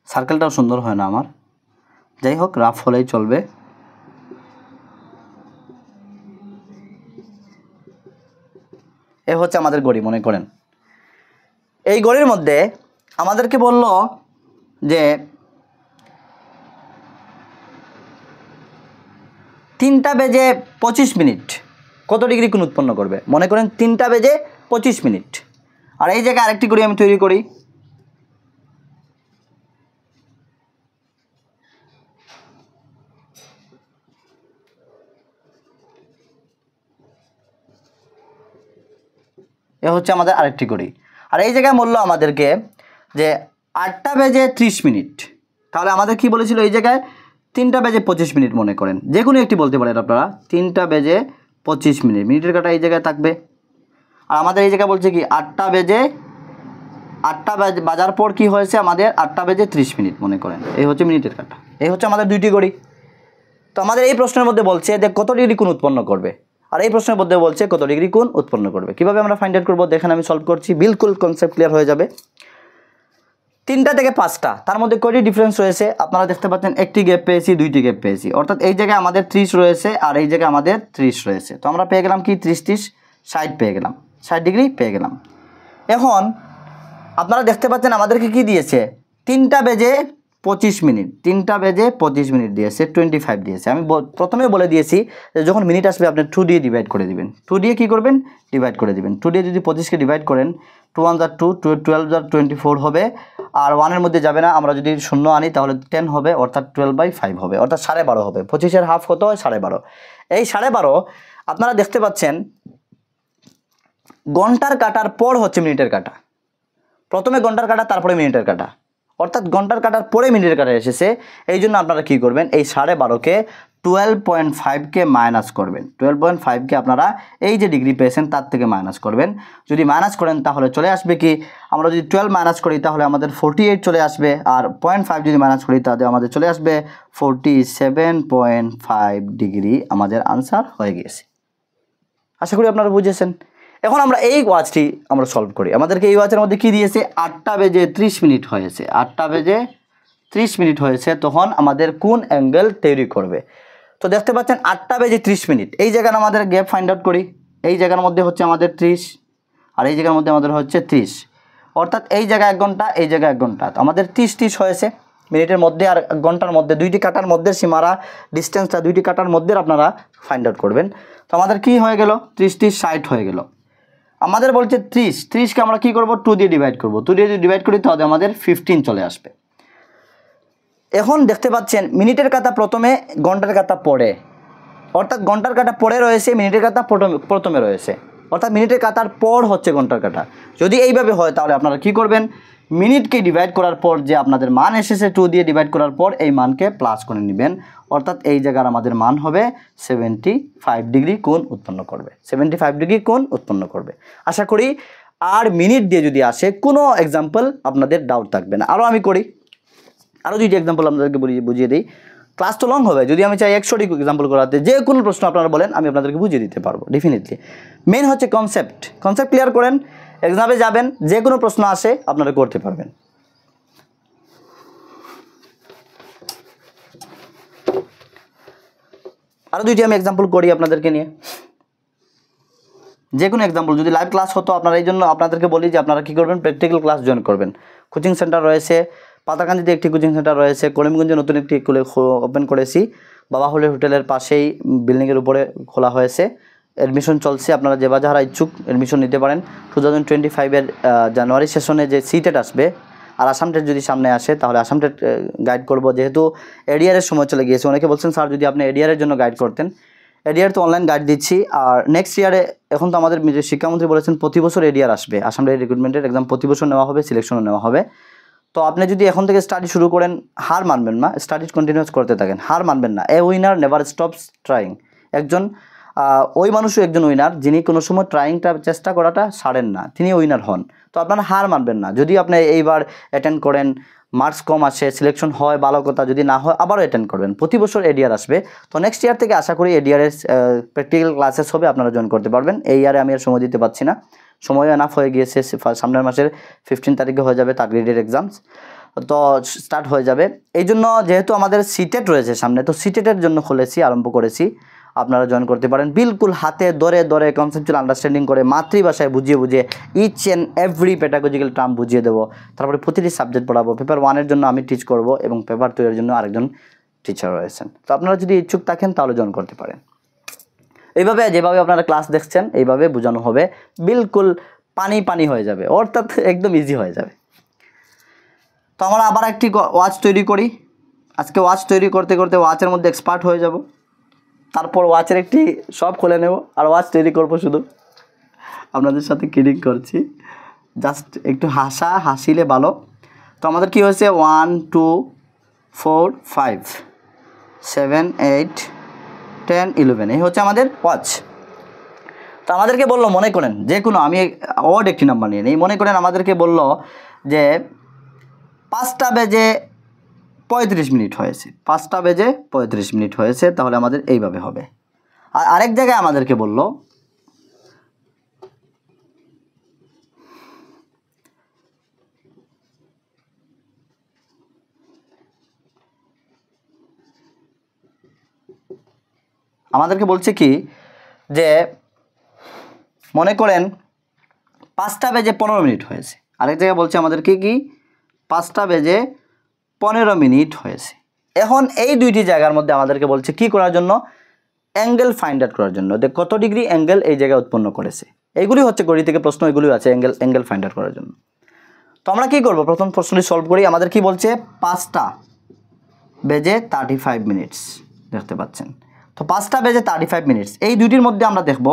সার্কেলটাও সুন্দর হয় না আমার, যাই হোক রাফ হলেই চলবে। এ হচ্ছে আমাদের ঘড়ি, মনে করেন এই ঘড়ির মধ্যে আমাদেরকে বলল যে 3টা বেজে 25 মিনিট কত ডিগ্রি কোণ উৎপন্ন করবে? মনে করেন 3টা বেজে 25 মিনিট। আর এই জায়গায় আরেকটি ঘড়ি আমি তৈরি করি, এ হচ্ছে আমাদের আরেকটি ঘড়ি। আর এই জায়গায় বললো আমাদেরকে যে 8টা বেজে 30 মিনিট, তাহলে আমাদের কি বলেছিল এই জায়গায় 3টা বেজে 25 মিনিট, মনে করেন যে কোনো একটি বলতে পারেন আপনারা, 3টা বেজে 25 মিনিট, মিনিটের কাঁটা এই জায়গায় থাকবে। আর আমাদের এই জায়গায় বলছে কি 8টা বাজার পর কি হয়েছে আমাদের 8টা বেজে 30 মিনিট, মনে করেন এই হচ্ছে মিনিটের কাঁটা। এই হচ্ছে আমাদের দুইটি ঘড়ি। তো আমাদের এই প্রশ্নের মধ্যে বলছে যে কত ডিগ্রি কোণ উৎপন্ন করবে, আর এই প্রশ্নের মধ্যে বলছে কত ডিগ্রি কোণ উৎপন্ন করবে। কিভাবে আমরা ফাইন্ড আউট করবো দেখেন, আমি সলভ করছি, বিলকুল কনসেপ্ট ক্লিয়ার হয়ে যাবে। 3টা থেকে 5টা, তার মধ্যে কয়টি ডিফারেন্স রয়েছে? আপনারা দেখতে পাচ্ছেন একটি গ্যাপ পেয়েছি, দুইটি গ্যাপ পেয়েছি, অর্থাৎ এই জায়গায় আমাদের 30 রয়েছে আর এই জায়গায় আমাদের 30 রয়েছে। তো আমরা পেয়ে গেলাম কি 30 60 পেয়ে গেলাম, 60 ডিগ্রি পেয়ে গেলাম। এখন আপনারা দেখতে পাচ্ছেন আমাদেরকে কি দিয়েছে? 3টা বেজে 25 মিনিট, 3টা বেজে 25 মিনিট দিয়েছে, 25 দিয়েছে। আমি প্রথমে বলে দিয়েছি যে যখন মিনিট আসবে আপনি 2 দিয়ে ডিভাইড করে দিবেন, 2 দিয়ে কী করবেন? ডিভাইড করে দিবেন। 2 দিয়ে যদি 25কে ডিভাইড করেন 2 1 = 2, 12 = 24 হবে, আর 1-এর মধ্যে যাবে না, আমরা যদি 0 আনি তাহলে 10 হবে, অর্থাৎ 12/5 হবে, অর্থাৎ 12.5 হবে। 25-এর হাফ কত হয়? 12.5। এই 12.5 আপনারা দেখতে পাচ্ছেন ঘন্টার কাটার পর হচ্ছে মিনিটের কাটা, প্রথমে ঘন্টার কাটা তারপরে মিনিটের কাটা, অর্থাৎ ঘন্টার কাটার পরে মিনিটের কাটা এসেছে। এই জন্য আপনারা কী করবেন? এই 12.5কে 12.5কে মাইনাস করবেন, 12.5কে আপনারা এই যে ডিগ্রি পেয়েছেন তার থেকে মাইনাস করবেন। যদি মাইনাস করেন তাহলে চলে আসবে কি, আমরা যদি 12 মাইনাস করি তাহলে আমাদের 48 চলে আসবে, আর 0.5 যদি মাইনাস করি তাহলে আমাদের চলে আসবে 47.5 ডিগ্রি। আমাদের আনসার হয়ে গিয়েছে। আশা করি আপনারা বুঝেছেন। এখন আমরা এই ওয়াচটি আমরা সলভ করি। আমাদেরকে এই ওয়াচের মধ্যে কি দিয়েছে? 8টা বেজে 30 মিনিট হয়েছে, 8টা বেজে 30 মিনিট হয়েছে, তখন আমাদের কোন অ্যাঙ্গেল তৈরি করবে? তো দেখতে পাচ্ছেন 8টা বেজে 30 মিনিট, এই জায়গার আমাদের গ্যাপ ফাইন্ড আউট করি। এই জায়গার মধ্যে হচ্ছে আমাদের 30, আর এই জায়গার মধ্যে আমাদের হচ্ছে 30, অর্থাৎ এই জায়গায় 1 ঘন্টা, এই জায়গায় 1 ঘন্টা, তো আমাদের 30 হয়েছে। মিনিটের মধ্যে আর ঘন্টার মধ্যে দুইটি কাটার মধ্যে সীমারা ডিস্টেন্সটা দুইটি কাটার মধ্যে আপনারা ফাইন্ড আউট করবেন। তো আমাদের কি হয়ে গেল? 30 60 হয়ে গেল। আমাদের বলছে 30কে আমরা কি করব 2 দিয়ে ডিভাইড করব, 2 দিয়ে যদি ডিভাইড করি তাহলে আমাদের 15 চলে আসবে। এখন দেখতে পাচ্ছেন মিনিটের কাটা প্রথমে, ঘন্টার কাটা পরে, অর্থাৎ ঘন্টার কাটা পরে রয়েছে, মিনিটের কাটা প্রথমে রয়েছে, অর্থাৎ মিনিটের কাটার পর হচ্ছে ঘন্টার কাটা। যদি এইভাবে হয় তাহলে আপনারা কি করবেন, মিনিটকে ডিভাইড করার পর যে আপনাদের মান এসেছে 2 দিয়ে ডিভাইড করার পর এই মানকে প্লাস করে নেবেন, অর্থাৎ এই জায়গার আমাদের মান হবে 75 ডিগ্রি কোণ উৎপন্ন করবে, 75 ডিগ্রি কোণ উৎপন্ন করবে। আশা করি আর মিনিট দিয়ে যদি আসে কোনো এক্সাম্পল আপনাদের ডাউট থাকবে না। আরও আমি করি, আরও দুইটি এক্সাম্পল আপনাদেরকে বুঝিয়ে দিই। ক্লাস তো লং হবে, যদি আমি চাই 100টি এক্সাম্পল করাতে, যে কোনো প্রশ্ন আপনারা বলেন আমি আপনাদেরকে বুঝিয়ে দিতে পারবো ডেফিনেটলি। মেন হচ্ছে কনসেপ্ট ক্লিয়ার করেন, এক্সামে যাবেন, যে কোনো প্রশ্ন আসে আপনারা করতে পারবেন। আরও দুইটি আমি এক্সাম্পল করি আপনাদেরকে নিয়ে, যে কোনো এক্সাম্পল। যদি লাইভ ক্লাস হতো আপনারা, এই জন্য আপনাদেরকে বলি যে আপনারা কী করবেন, প্র্যাকটিক্যাল ক্লাস জয়েন করবেন। কোচিং সেন্টার রয়েছে, পাতাকান্দিতে একটি কোচিং সেন্টার রয়েছে, করিমগঞ্জে নতুন একটি ওপেন করেছি, বাবা হলের হোটেলের পাশেই বিল্ডিংয়ের উপরে খোলা হয়েছে। অ্যাডমিশন চলছে, আপনারা যারা ইচ্ছুক অ্যাডমিশন নিতে পারেন। 2025-এর জানুয়ারি সেশনে যে সিটেট আসবে, আর আসাম টেট যদি সামনে আসে তাহলে আসাম টেট গাইড করব, যেহেতু এডিআরের সময় চলে গিয়েছে। অনেকে বলছেন স্যার যদি আপনি এডিআরের জন্য গাইড করতেন, এডিআর তো অনলাইন গাইড দিচ্ছি। আর নেক্সট ইয়ারে এখন তো আমাদের শিক্ষামন্ত্রী বলেছেন প্রতি বছর এডিআর আসবে, আসাম টেট রিক্রুটমেন্টের এক্সাম প্রতি বছর নেওয়া হবে, সিলেকশনও নেওয়া হবে। তো আপনি যদি এখন থেকে স্টাডি শুরু করেন, হার মানবেন না, স্টাডি কন্টিনিউস করতে থাকেন, হার মানবেন না। এ উইনার নেভার স্টপস ট্রাইং। একজন ওই মানুষও একজন উইনার যিনি কোনো সময় ট্রাইংটা, চেষ্টা করাটা ছাড়েন না, তিনি উইনার হন। তো আপনারা হার মানবেন না। যদি আপনি এইবার অ্যাটেন্ড করেন, মার্কস কম আসে, সিলেকশন হয় ভালো কথা, যদি না হয় আবারও অ্যাটেন্ড করবেন। প্রতি বছর এডিআর আসবে। তো নেক্সট ইয়ার থেকে আশা করি এডিআরের প্র্যাকটিক্যাল ক্লাসেস হবে, আপনারা জয়েন করতে পারবেন। এই ইয়ারে আমি আর সময় দিতে পারছি না, সময় এনাফ হয়ে গিয়েছে। সামনের মাসের 15 তারিখে হয়ে যাবে থার্ড গ্রেডের এক্সামস, তো স্টার্ট হয়ে যাবে। এই জন্য যেহেতু আমাদের সিটেট রয়েছে সামনে, তো সিটেটের জন্য খুলেছি, আরম্ভ করেছি, আপনারা জয়েন করতে পারেন। বিলকুল হাতে ধরে কনসেপচুয়াল আন্ডারস্ট্যান্ডিং করে মাতৃভাষায় বুঝিয়ে each and every pedagogical term বুঝিয়ে দেবো। তারপরে প্রতিটি সাবজেক্ট পড়াবো। পেপার 1-এর জন্য আমি টিচ করব এবং পেপার 2-এর জন্য আরেকজন টিচার রয়েছেন। তো আপনারা যদি ইচ্ছুক থাকেন তাহলে জয়েন করতে পারেন। এইভাবে যেভাবে আপনারা ক্লাস দেখছেন এইভাবে বোঝানো হবে, বিলকুল পানি হয়ে যাবে, অর্থাৎ একদম ইজি হয়ে যাবে। তো আমরা আবার একটি ওয়াচ তৈরি করি। আজকে ওয়াচ তৈরি করতে ওয়াচের মধ্যে এক্সপার্ট হয়ে যাব। তারপর ওয়াচের একটি শপ খুলে নেব আর ওয়াচ তৈরি করব। শুধু আপনাদের সাথে কিডিং করছি, জাস্ট একটু হাসিলে ভালো। তো আমাদের কি হয়েছে, 1 2 4 5 7 8 10 11, এই হচ্ছে আমাদের ওয়াচ। তো আমাদেরকে বললো, মনে করেন যে কোনো, আমি ওয়ার্ড একটি নাম্বার নিয়ে নিই, মনে করেন আমাদেরকে বললো যে 5টা বেজে 35 মিনিট হয়েছে, 5টা বেজে 35 মিনিট হয়েছে, তাহলে আমাদের এইভাবে হবে। আর আরেক জায়গায় আমাদেরকে বললো বলছে কি যে মনে করেন 5টা বেজে 15 মিনিট হয়েছে। আরেক জায়গায় বলছে আমাদেরকে কি 5টা বেজে 15 মিনিট হয়েছে। এখন এই দুইটি জায়গার মধ্যে আমাদেরকে বলছে কি করার জন্য, অ্যাঙ্গেল ফাইন্ড আউট করার জন্য, কত ডিগ্রি অ্যাঙ্গেল এই জায়গায় উৎপন্ন করেছে। এইগুলি হচ্ছে গণিত থেকে প্রশ্ন, এগুলি আছে অ্যাঙ্গেল ফাইন্ড আউট করার জন্য। তো আমরা কি করব, প্রথম প্রশ্নটি সলভ করি। আমাদের কি বলছে, 5টা বেজে 35 মিনিটস, দেখতে পাচ্ছেন। তো 5টা বেজে 35 মিনিটস, এই দুইটির মধ্যে আমরা দেখব,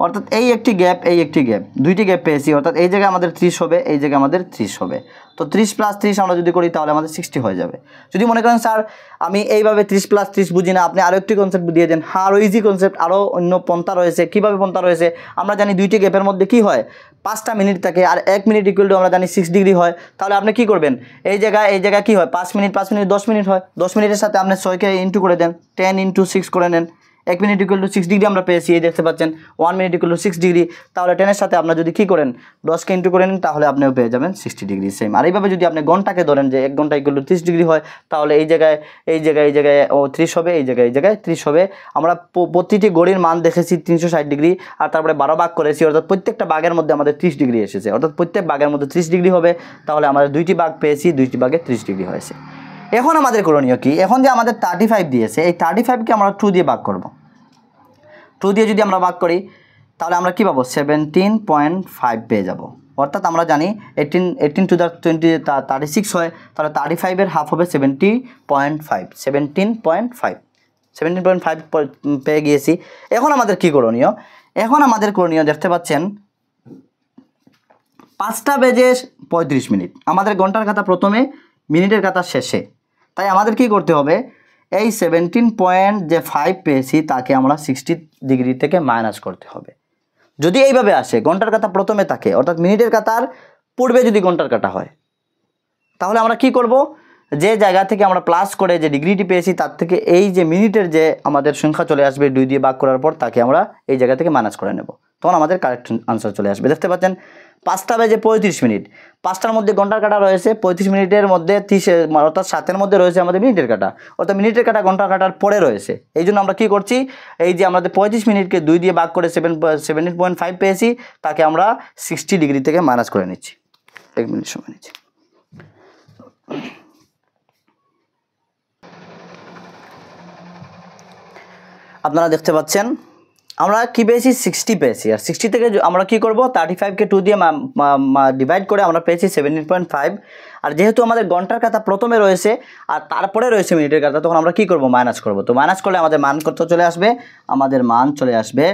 অর্থাৎ এই একটি গ্যাপ, এই একটি গ্যাপ, দুইটি গ্যাপ পেয়েছি, অর্থাৎ এই জায়গায় আমাদের 30 হবে, এই জায়গায় আমাদের 30 হবে। তো 30 + 30 আমরা যদি করি তাহলে আমাদের 60 হয়ে যাবে। যদি মনে করেন স্যার আমি এইভাবে 30 + 30 বুঝি না, আপনি আরও একটি কনসেপ্ট দিয়ে দেন, আরও ইজি কনসেপ্ট, আরও অন্য পন্থা রয়েছে। কীভাবে পন্থা রয়েছে, আমরা জানি দুইটি গ্যাপের মধ্যে কি হয়, 5টা মিনিট থাকে, আর 1 মিনিট ইকুয়াল টু আমরা জানি 6 ডিগ্রি হয়। তাহলে আপনি কি করবেন, এই জায়গায় কি হয়, 5 মিনিট 10 মিনিট হয়, 10 মিনিটের সাথে আপনি 6কে ইন্টু করে দেন, 10 × 6 করে নেন। 1 মিনিট ইকুয়াল টু 6 ডিগ্রি আমরা পেয়েছি, এই দেখতে পাচ্ছেন 1 মিনিট ইকুয়াল টু 6 ডিগ্রি। তাহলে 10-এর সাথে আপনার যদি কী করেন 10কে ইন্টু করে নেন, তাহলে আপনিও পেয়ে যাবেন 60 ডিগ্রি সেম। আর এইভাবে যদি আপনি ঘন্টাকে ধরেন যে 1 ঘন্টা ইকুয়াল টু 30 ডিগ্রি হয়, তাহলে এই জায়গায় 30 হবে, এই জায়গায় 30 হবে। আমরা প্রতিটি ঘড়ির মান দেখেছি 360 ডিগ্রি, আর তারপরে 12 ভাগ করেছি, অর্থাৎ প্রত্যেকটা ভাগের মধ্যে আমাদের 30 ডিগ্রি এসেছে, অর্থাৎ প্রত্যেক ভাগের মধ্যে 30 ডিগ্রি হবে। তাহলে আমাদের দুইটি ভাগ পেয়েছি, দুইটি ভাগে 30 ডিগ্রি হয়েছে। এখন আমাদের করণীয় কি, এখন যে আমাদের 35 দিয়েছে, এই 35কে আমরা 2 দিয়ে ভাগ করব। 2 দিয়ে যদি আমরা ভাগ করি, তাহলে আমরা কি পাবো 17.5 পেয়ে যাব। অর্থাৎ আমরা জানি 18 টু দ্য 36 হয়, তাহলে 35-এর হাফ হবে 17.5 17.5 পেয়ে গিয়েছি। এখন আমাদের কি করণীয়? এখন আমাদের করণীয় দেখতে পাচ্ছেন 5:35 আমাদের ঘন্টার কাঁটা প্রথমে, মিনিটের কাঁটা শেষে। তাই আমাদের কি করতে হবে? এই 17.5 পেয়েছি তাকে আমরা 60 ডিগ্রি থেকে মাইনাস করতে হবে। যদি এইভাবে আসে ঘন্টার কাঁটা প্রথমে থাকে, অর্থাৎ মিনিটের কাঁটার পূর্বে যদি ঘন্টার কাঁটা হয়, তাহলে আমরা কি করব? যে জায়গা থেকে আমরা প্লাস করে যে ডিগ্রিটি পেয়েছি তার থেকে এই যে মিনিটের যে আমাদের সংখ্যা চলে আসবে 2 দিয়ে ভাগ করার পর, তাকে আমরা এই জায়গা থেকে মাইনাস করে নেব। তখন আমাদের কারেক্ট আনসার চলে আসবে। দেখতে পাচ্ছেন 5:35, 5টার মধ্যে ঘন্টার কাঁটা রয়েছে, 35 মিনিটের মধ্যে 30, অর্থাৎ 7-এর মধ্যে রয়েছে আমাদের মিনিটের কাঁটা, অর্থাৎ মিনিটের কাঁটা ঘন্টার কাঁটার পরে রয়েছে। এই জন্য আমরা কি করছি? এই যে আমাদের 35 মিনিটকে 2 দিয়ে ভাগ করে 17.5 পেয়েছি, তাকে আমরা 60 ডিগ্রি থেকে মাইনাস করে নিচ্ছি। 1 মিনিট সময় নিচ্ছি। আপনারা দেখতে পাচ্ছেন আমরা কি পেয়েছি? 60 পেয়েছি। আর 60 থেকে আমরা কি করব? 35কে 2 দিয়ে ডিভাইড করে আমরা পেয়েছি 17.5। আর যেহেতু আমাদের ঘন্টার কাঁটা প্রথমে রয়েছে আর তারপরে রয়েছে মিনিটের কাঁটা, তখন আমরা কি করব? মাইনাস করব। তো মাইনাস করলে আমাদের মান কত চলে আসবে? আমাদের মান চলে আসবে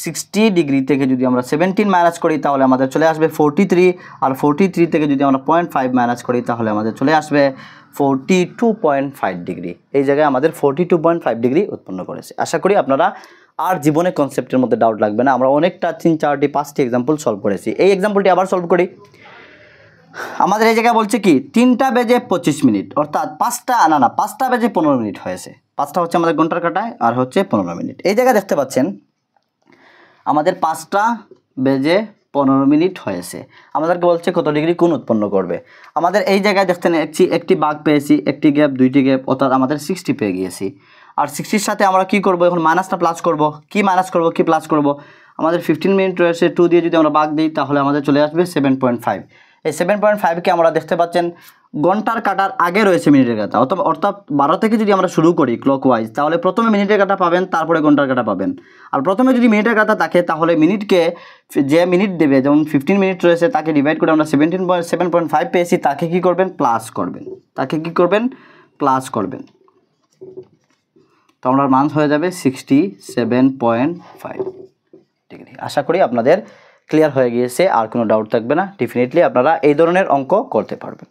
60 ডিগ্রি থেকে যদি আমরা 17 মাইনাস করি তাহলে আমাদের চলে আসবে 43। আর 43 থেকে যদি আমরা 0.5 মাইনাস করি তাহলে আমাদের চলে আসবে 42.5 ডিগ্রি। এই জায়গায় আমাদের 42.5 ডিগ্রি উৎপন্ন করেছে। আশা করি আপনারা আর জীবনে কনসেপ্টের মধ্যে ডাউট লাগবে না। আমরা অনেকটা 3, 4টি, 5টি এক্সাম্পল সলভ করেছি। এই এক্সাম্পলটি আবার সলভ করি। আমাদের এই জায়গায় বলছে কি 3:25, অর্থাৎ 5:15 হয়েছে। 5টা হচ্ছে আমাদের ঘন্টার কাঁটায় আর হচ্ছে 15 মিনিট। এই জায়গায় দেখতে পাচ্ছেন আমাদের 5:15 হয়েছে। আমাদেরকে বলছে কত ডিগ্রি কোণ উৎপন্ন করবে। আমাদের এই জায়গায় দেখতে একটি ভাগ পেয়েছি, একটি গ্যাপ, 2টি গ্যাপ, অর্থাৎ আমাদের 60 পেয়ে গিয়েছি। আর 60-র সাথে আমরা কি করব? এখন মাইনাসটা প্লাস করব। কি মাইনাস করব, কি প্লাস করব? আমাদের 15 মিনিট রয়েছে, 2 দিয়ে যদি আমরা ভাগ দিই তাহলে আমাদের চলে আসবে 7.5। এই 7.5কে আমরা দেখতে পাচ্ছেন ঘন্টার কাঁটার আগে রয়েছে মিনিটের কাঁটা, অর্থাৎ 12 থেকে যদি আমরা শুরু করি ক্লকওয়াইজ, তাহলে প্রথমে মিনিটের কাঁটা পাবেন, তারপরে ঘন্টার কাঁটা পাবেন। আর প্রথমে যদি মিনিটের কাঁটা থাকে তাহলে মিনিটকে যে মিনিট দেবে, যেমন 15 মিনিট রয়েছে তাকে ডিভাইড করে আমরা 7.5 পেয়েছি, তাকে কি করবেন? প্লাস করবেন। তাকে কি করবেন? প্লাস করবেন। তো আমরা মান হয়ে যাবে 67.5 ডিগ্রি। আশা করি আপনাদের ক্লিয়ার হয়ে গিয়েছে, আর কোনো ডাউট থাকবে না। ডেফিনেটলি আপনারা এই ধরনের অঙ্ক করতে পারবেন।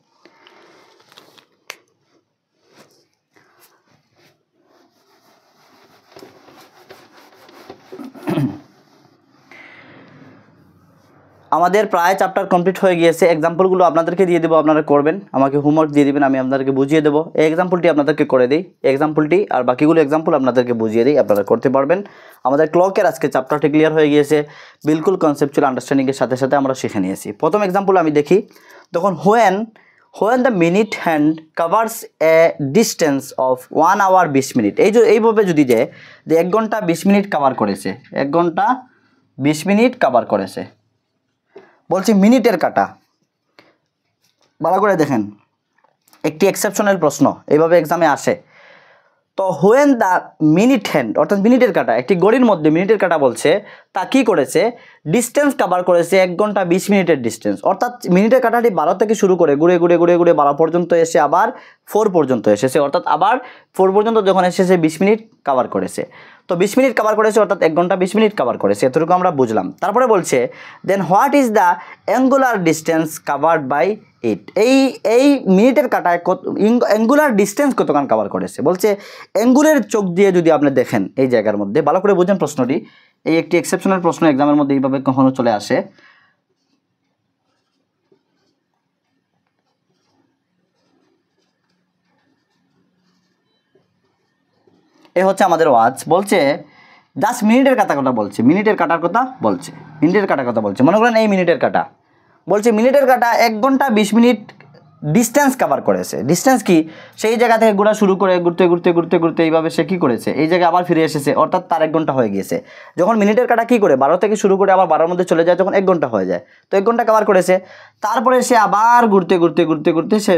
আমাদের প্রায় চ্যাপ্টার কমপ্লিট হয়ে গিয়েছে। এক্সাম্পলগুলো আপনাদেরকে দিয়ে দেবো, আপনারা করবেন। আমাকে হোমওয়ার্ক দিয়ে দেবেন, আমি আপনাদেরকে বুঝিয়ে দেবো। এই এক্সাম্পলটি আপনাদেরকে করে দিই, এক্সাম্পলটি আর বাকিগুলো এক্সাম্পল আপনাদেরকে বুঝিয়ে দিই, আপনারা করতে পারবেন। আমাদের ক্লকের আজকে চ্যাপ্টারটি ক্লিয়ার হয়ে গিয়েছে। বিলকুল কনসেপচুয়াল আন্ডারস্ট্যান্ডিংয়ের সাথে সাথে আমরা শিখে নিয়েছি। প্রথম এক্সাম্পল আমি দেখি, তখন when the minute hand covers a distance of 1 hour 20 minute. এইভাবে যদি যে 1 ঘন্টা 20 মিনিট কাভার করেছে, 1 ঘন্টা 20 মিনিট কাভার করেছে, বলছি মিনিটের কাঁটা। ভালো করে দেখেন, একটি এক্সেপশনাল প্রশ্ন, এইভাবে এক্সামে আসে। তো হোয়েন দ্য মিনিট হ্যান্ড, অর্থাৎ মিনিটের কাঁটা, একটি ঘড়ির মধ্যে মিনিটের কাঁটা বলছে, তা কী করেছে? ডিস্টেন্স কাভার করেছে 1 ঘন্টা 20 মিনিটের ডিস্টেন্স। অর্থাৎ মিনিটের কাঁটাটি 12 থেকে শুরু করে ঘুরে 12 পর্যন্ত এসে আবার 4 পর্যন্ত এসেছে, অর্থাৎ আবার 4 পর্যন্ত যখন এসেছে 20 মিনিট কাভার করেছে। তো 20 মিনিট কাভার করেছে, অর্থাৎ 1 ঘন্টা 20 মিনিট কাভার করেছে, এতটুকু আমরা বুঝলাম। তারপরে বলছে then what is the angular distance covered by it. এই মিনিটের কাঁটায় অ্যাঙ্গুলার ডিস্টেন্স কতক্ষণ কাভার করেছে? বলছে অ্যাঙ্গুলের চোখ দিয়ে যদি আপনি দেখেন এই জায়গার মধ্যে, ভালো করে বুঝেন প্রশ্নটি। এই একটি এক্সেপশনাল প্রশ্ন এক্সামের মধ্যে এইভাবে কখনো চলে আসে। এই হচ্ছে আমাদের ওয়াচ। বলছে জাস্ট মিনিটের কাটা কথা বলছে, মিনিটের কাটার কথা বলছে, মিনিটের কাটার কথা বলছে। মনে করেন এই মিনিটের কাটা বলছে, মিনিটের কাটা 1 ঘন্টা 20 মিনিট ডিস্টেন্স কাভার করেছে। ডিস্টেন্স কি? সেই জায়গা থেকে ঘোরা শুরু করে ঘুরতে এইভাবে সে কী করেছে? এই জায়গায় আবার ফিরে এসেছে, অর্থাৎ তার 1 ঘন্টা হয়ে গিয়েছে। যখন মিনিটের কাটা কী করে 12 থেকে শুরু করে আবার 12-র মধ্যে চলে যায়, যখন 1 ঘন্টা হয়ে যায়, তো 1 ঘন্টা কাভার করেছে। তারপরে সে আবার ঘুরতে সে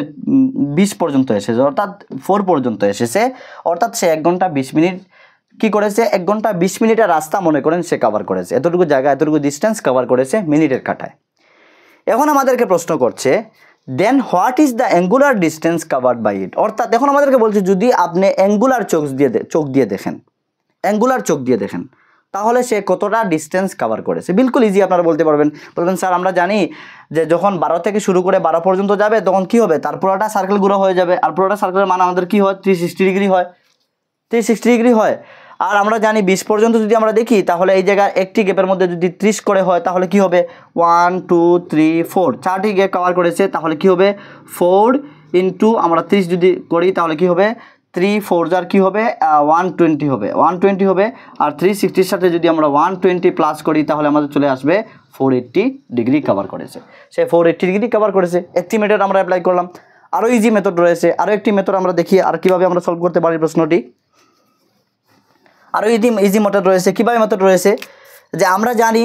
20 পর্যন্ত এসেছে, অর্থাৎ 4 পর্যন্ত এসেছে, অর্থাৎ সে 1 ঘন্টা 20 মিনিট কি করেছে 1 ঘন্টা 20 মিনিটের রাস্তা মনে করেন সে কভার করেছে, এতটুকু জায়গা এতটুকু ডিস্টেন্স কভার করেছে মিনিটের কাঁটায়। এখন আমাদেরকে প্রশ্ন করছে then what is the angular distance covered by it, অর্থাৎ এখন আমাদেরকে বলছে যদি আপনি অ্যাঙ্গুলার চোখ দিয়ে দেখেন, অ্যাঙ্গুলার চোখ দিয়ে দেখেন তাহলে সে কতটা ডিস্টেন্স কভার করেছে। বিলকুল ইজি, আপনারা বলতে পারবেন, বলবেন স্যার আমরা জানি যে যখন 12 থেকে শুরু করে 12 পর্যন্ত যাবে তখন কি হবে, তার পুরোটা সার্কেল ঘুরে হয়ে যাবে, আর পুরোটা সার্কেলের মান আমাদের কি হয় 360 ডিগ্রি হয়, 360 ডিগ্রি হয়। আর আমরা জানি 20 পর্যন্ত যদি আমরা দেখি তাহলে এই জায়গায় একটি গ্যাপের মধ্যে যদি 30 করে হয় তাহলে কি হবে 1 2 3 4 4টি গ্যাপ কভার করেছে, তাহলে কি হবে 4 ইন্টু আমরা 30 যদি করি তাহলে কি হবে 3 4 যার কি হবে 120 হবে, 120 হবে। আর 360-র সাথে যদি আমরা 120 প্লাস করি তাহলে আমাদের চলে আসবে 480 ডিগ্রি কভার করেছে। সে 480 ডিগ্রি কভার করেছে। একটি মেথড আমরা অ্যাপ্লাই করলাম, আরও ইজি মেথড রয়েছে, আরও একটি মেথড আমরা দেখি আর কীভাবে আমরা সলভ করতে পারি প্রশ্নটি। আরও ইজি মেথড রয়েছে। কীভাবে মেথড রয়েছে যে আমরা জানি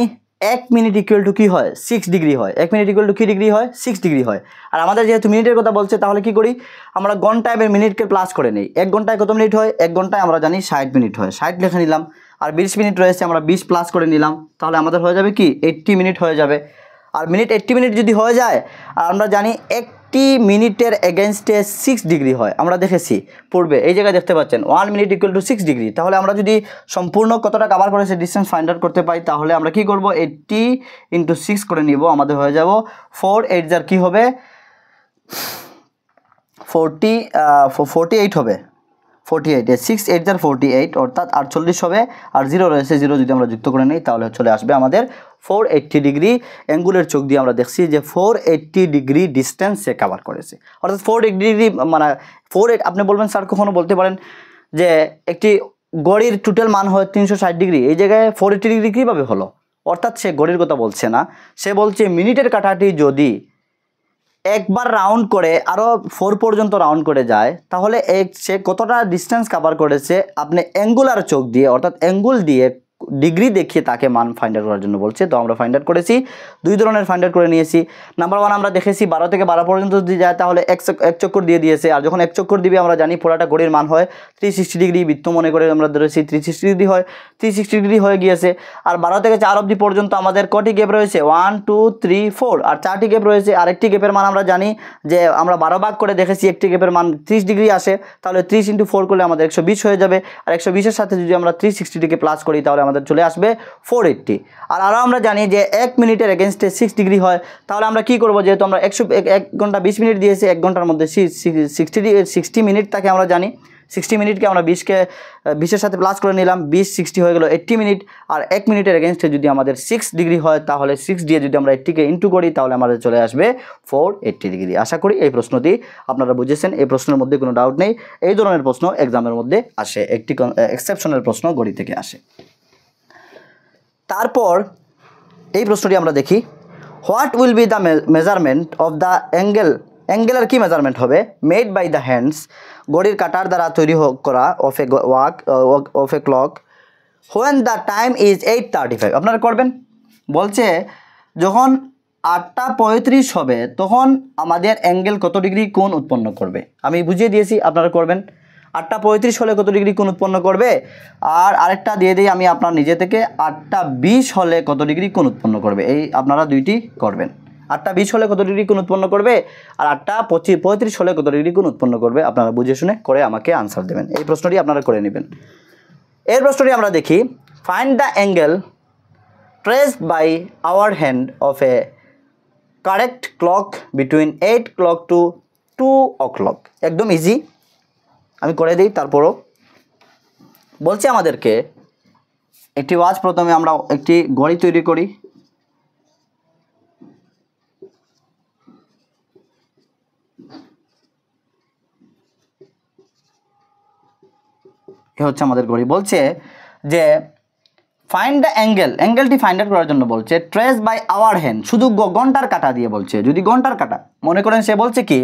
1 মিনিট ইকুয়াল টু কী হয় 6 ডিগ্রি হয়, 1 মিনিট ইকুয়াল টু কী ডিগ্রি হয় 6 ডিগ্রি হয়। আর আমাদের যেহেতু মিনিটের কথা বলছে তাহলে কি করি আমরা ঘন্টায় এবং মিনিটকে প্লাস করে নিই। 1 ঘন্টায় কত মিনিট হয়, 1 ঘন্টায় আমরা জানি 60 মিনিট হয়, 60 লিখে নিলাম। আর 20 মিনিট রয়েছে আমরা 20 প্লাস করে নিলাম, তাহলে আমাদের হয়ে যাবে কি 80 মিনিট হয়ে যাবে। আর মিনিট 80 মিনিট যদি হয়ে যায় আর আমরা জানি 1 মিনিটের এগেনস্টে 6 ডিগ্রি হয়, আমরা দেখেছি পূর্বে এই জায়গায় দেখতে পাচ্ছেন 1 মিনিট ইকুয়াল টু 6 ডিগ্রি। তাহলে আমরা যদি সম্পূর্ণ কতটা কভার করে সে ডিস্টেন্স ফাইন্ড আউট করতে পাই তাহলে আমরা কি করব 80 ইন্টু 6 করে নিব, আমাদের হয়ে যাব 4 8 যার কী হবে 48 হবে, 48 6 8 যার 48 অর্থাৎ 48 হবে। আর 0 রয়েছে, 0 যদি আমরা যুক্ত করে নিই তাহলে চলে আসবে আমাদের 480 ডিগ্রি। অ্যাঙ্গুলের চোখ দিয়ে আমরা দেখছি যে 480 ডিগ্রি ডিস্টেন্স সে কভার করেছে, অর্থাৎ 480 ডিগ্রি মানে 48। আপনি বলবেন স্যার কখনো বলতে পারেন যে একটি ঘড়ির টোটাল মান হয় 360 ডিগ্রি, এই জায়গায় 480 ডিগ্রি কীভাবে হলো, অর্থাৎ সে ঘড়ির কথা বলছে না, সে বলছে মিনিটের কাঁটাটি যদি একবার রাউন্ড করে আরও 4 পর্যন্ত রাউন্ড করে যায় তাহলে সে কতটা ডিস্টেন্স কভার করেছে আপনি অ্যাঙ্গুলার চোখ দিয়ে অর্থাৎ অ্যাঙ্গুল দিয়ে ডিগ্রি দেখিয়ে তাকে মান ফাইন্ড আউট করার জন্য বলছে। তো আমরা ফাইন্ড আউট করেছি, দুই ধরনের ফাইন্ড আউট করে নিয়েছি। নাম্বার 1 আমরা দেখেছি 12 থেকে 12 পর্যন্ত যদি যায় তাহলে এক চক্কর দিয়ে দিয়েছে, আর যখন এক চক্কর দিবে আমরা জানি পুরাটা ঘড়ির মান হয় 360 ডিগ্রি, বৃত্ত মনে করে আমরা ধরেছি 360 ডিগ্রি হয়, 360 ডিগ্রি হয়ে গিয়েছে। আর 12 থেকে 4 অবধি পর্যন্ত আমাদের কটি গ্যাপ রয়েছে 1 2 3 4 আর 4টি গ্যাপ রয়েছে। আরেকটি গ্যাপের মান আমরা জানি যে আমরা 12 ভাগ করে দেখেছি একটি গ্যাপের মান 30 ডিগ্রি আসে, তাহলে 30 ইন্টু 4 করলে আমাদের 120 হয়ে যাবে। আর 120-এর সাথে যদি আমরা 360 ডিগ্রি প্লাস করি তাহলে আমাদের চলে আসবে 480। আর আরও আমরা জানি যে 1 মিনিটের এগেনস্টে 6 ডিগ্রি হয়, তাহলে আমরা কি করব যেহেতু আমরা 1 ঘন্টা 20 মিনিট দিয়েছি, 1 ঘন্টার মধ্যে 60 মিনিট তাকে আমরা জানি 60 মিনিটকে আমরা 20-এর সাথে প্লাস করে নিলাম, 20 60 হয়ে গেল 80 মিনিট। আর 1 মিনিটের এগেনস্টে যদি আমাদের 6 ডিগ্রি হয় তাহলে 6 দিয়ে যদি আমরা 80-কে ইন্টু করি তাহলে আমাদের চলে আসবে 480 ডিগ্রি। আশা করি এই প্রশ্নটি আপনারা বুঝেছেন, এই প্রশ্নের মধ্যে কোনো ডাউট নেই। এই ধরনের প্রশ্ন এক্সামের মধ্যে আসে, একটি এক্সেপশনাল প্রশ্ন গণিত থেকে আসে। তারপর এই প্রশ্নটি আমরা দেখি, what will be the measurement of the অ্যাঙ্গেলের কি মেজারমেন্ট হবে মেড বাই দ্য হ্যান্ডস ঘড়ির কাঁটার দ্বারা তৈরি করা of a clock when the time is 8:35। আপনারা করবেন, বলছে যখন 8:35 হবে তখন আমাদের অ্যাঙ্গেল কত ডিগ্রি কোণ উৎপন্ন করবে। আমি বুঝিয়ে দিয়েছি, আপনারা করবেন। 8:35 হলে কত ডিগ্রি কোণ উৎপন্ন করবে, আর আরেকটা দিয়ে দিই আমি আপনার নিজে থেকে 8:20 হলে কত ডিগ্রি কোণ উৎপন্ন করবে। এই আপনারা দুইটি করবেন, 8:20 হলে কত ডিগ্রি কোণ উৎপন্ন করবে আর 8:35 হলে কত ডিগ্রি কোণ উৎপন্ন করবে। আপনারা বুঝে শুনে করে আমাকে আনসার দেবেন। এই প্রশ্নটি আপনারা করে নেবেন। এর প্রশ্নটি আমরা দেখি, find the angle traced by hour hand of a correct clock between 8 o'clock to 2 o'clock। একদম ইজি, আমি করে দিই। তারপরও বলছে আমাদেরকে একটি ওয়াচ, প্রথমে আমরা একটি ঘড়ি তৈরি করি। এ হচ্ছে আমাদের ঘড়ি। বলছে যে ফাইন্ড দ্য অ্যাঙ্গেলটি ফাইন্ড আউট করার জন্য বলছে ট্রেস বাই আওয়ার হ্যান্ড, শুধু ঘন্টার কাঁটা দিয়ে বলছে। যদি ঘন্টার কাঁটা মনে করেন, সে বলছে কি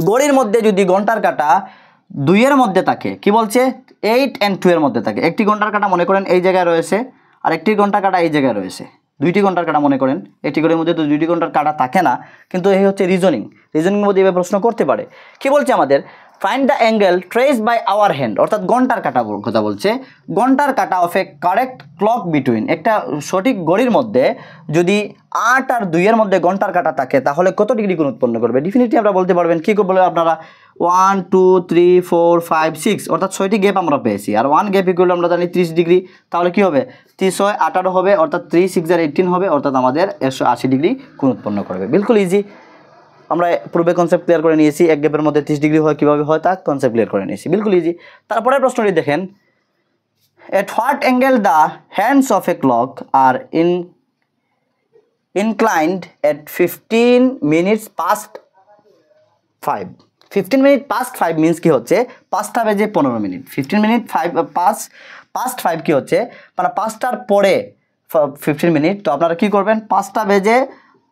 ঘড়ির মধ্যে যদি ঘন্টার কাঁটা 2-এর মধ্যে থাকে, কি বলছে 8 and 2 এর মধ্যে থাকে। একটি ঘন্টার কাঁটা মনে করেন এই জায়গায় রয়েছে আর একটি ঘন্টার কাঁটা এই জায়গায় রয়েছে, দুইটি ঘন্টার কাঁটা মনে করেন। একটি ঘড়ির মধ্যে তো দুইটি ঘন্টার কাঁটা থাকে না, কিন্তু এই হচ্ছে রিজনিং মধ্যে এভাবে প্রশ্ন করতে পারে। কি বলছে আমাদের find the angle trace by hour hand, অর্থাৎ ঘন্টার কাটা কথা বলছে, ঘন্টার কাটা of a correct clock between, একটা সঠিক ঘড়ির মধ্যে যদি 8 আর 2 এর মধ্যে ঘন্টার কাটা থাকে তাহলে কত ডিগ্রি কোণ উৎপন্ন করবে। ডেফিনেটলি আমরা বলতে পারবেন, কী বলে আপনারা 1 2 3 4 5 6, অর্থাৎ 6টি গ্যাপ আমরা পেয়েছি, আর 1 গ্যাপ ইকুয়াল আমরা জানি 30 ডিগ্রি, তাহলে কী হবে 30 18 হবে, অর্থাৎ 3 6 আর 18 হবে, অর্থাৎ আমাদের 180 ডিগ্রি কোণ উৎপন্ন করবে। বিলকুল ইজি, আমরা পূর্বে কনসেপ্ট ক্লিয়ার করে নিয়েছি, এক গ্যাপের মধ্যে 30 ডিগ্রি হয় কীভাবে হয় তা কনসেপ্ট ক্লিয়ার করে নিয়েছি, বিলকুল ইজি। তারপরে প্রশ্নটি দেখেন, at what angle the hands of a clock are inclined at 15 minutes past 5। 15 minutes past 5 means কি হচ্ছে 5টা বেজে 15 মিনিট, 15 মিনিট 5 past 5 কি হচ্ছে মানে 5টার পরে 15 মিনিট। তো আপনারা কি করবেন, 5টা বেজে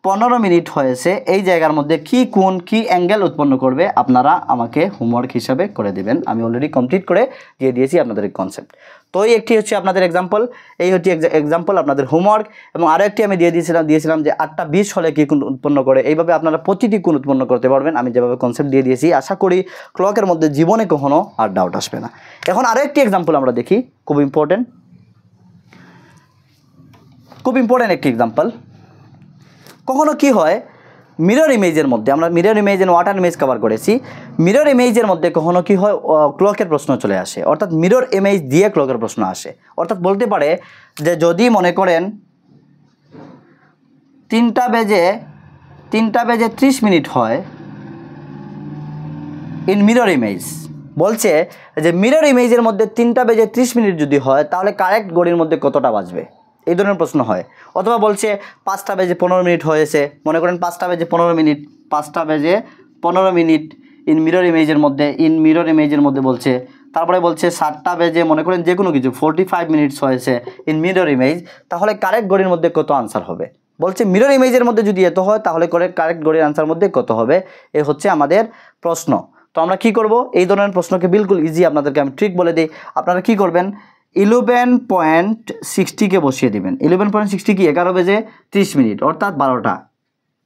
15 মিনিট হয়েছে, এই জায়গার মধ্যে কি কোণ কি অ্যাঙ্গেল উৎপন্ন করবে আপনারা আমাকে হোমওয়ার্ক হিসাবে করে দেবেন। আমি অলরেডি কমপ্লিট করে দিয়ে দিয়েছি আপনাদের কনসেপ্ট। তো এই একটি হচ্ছে আপনাদের এক্সাম্পল, এই হচ্ছে এক্সাম্পল আপনাদের হোমওয়ার্ক। এবং আরও একটি আমি দিয়েছিলাম যে 8টা 20 হলে কি কোণ উৎপন্ন করে, এইভাবে আপনারা প্রতিটি কোণ উৎপন্ন করতে পারবেন। আমি যেভাবে কনসেপ্ট দিয়ে দিয়েছি, আশা করি ক্লকের মধ্যে জীবনে কখনো আর ডাউট আসবে না। এখন আরও একটি এক্সাম্পল আমরা দেখি, খুব ইম্পর্টেন্ট একটি এক্সাম্পল। কখনো কি হয় মিরর ইমেজের মধ্যে, আমরা mirror image and water image cover করেছি, মিরর ইমেজের মধ্যে কখনো কি হয় ক্লকের প্রশ্ন চলে আসে, অর্থাৎ মিরর ইমেজ দিয়ে ক্লকের প্রশ্ন আসে। অর্থাৎ বলতে পারে যে যদি মনে করেন 3টা বেজে 30 মিনিট হয় ইন মিরর ইমেজ, বলছে যে মিরর ইমেজের মধ্যে 3টা বেজে 30 মিনিট যদি হয় তাহলে কারেক্ট ঘড়ির মধ্যে কতটা বাজবে, এই ধরনের প্রশ্ন হয়। অথবা বলছে 5টা বেজে 15 মিনিট হয়েছে, মনে করেন 5টা বেজে 15 মিনিট ইন মিরর ইমেজের মধ্যে বলছে। তারপরে বলছে 7টা বেজে মনে করেন যে কোনো কিছু 45 মিনিটস হয়েছে ইন মিরর ইমেজ, তাহলে কারেক্ট ঘড়ির মধ্যে কত আনসার হবে। বলছে মিরর ইমেজের মধ্যে যদি এত হয় তাহলে কারেক্ট ঘড়ির আনসার মধ্যে কত হবে, এ হচ্ছে আমাদের প্রশ্ন। তো আমরা কি করব, এই ধরনের প্রশ্নকে বিলকুল ইজি আপনাদেরকে আমি ট্রিক বলে দিই। আপনারা কি করবেন, 11.60কে বসিয়ে দিবেন। 11.60 কি 11 বেজে 30 মিনিট, অর্থাৎ 12টা।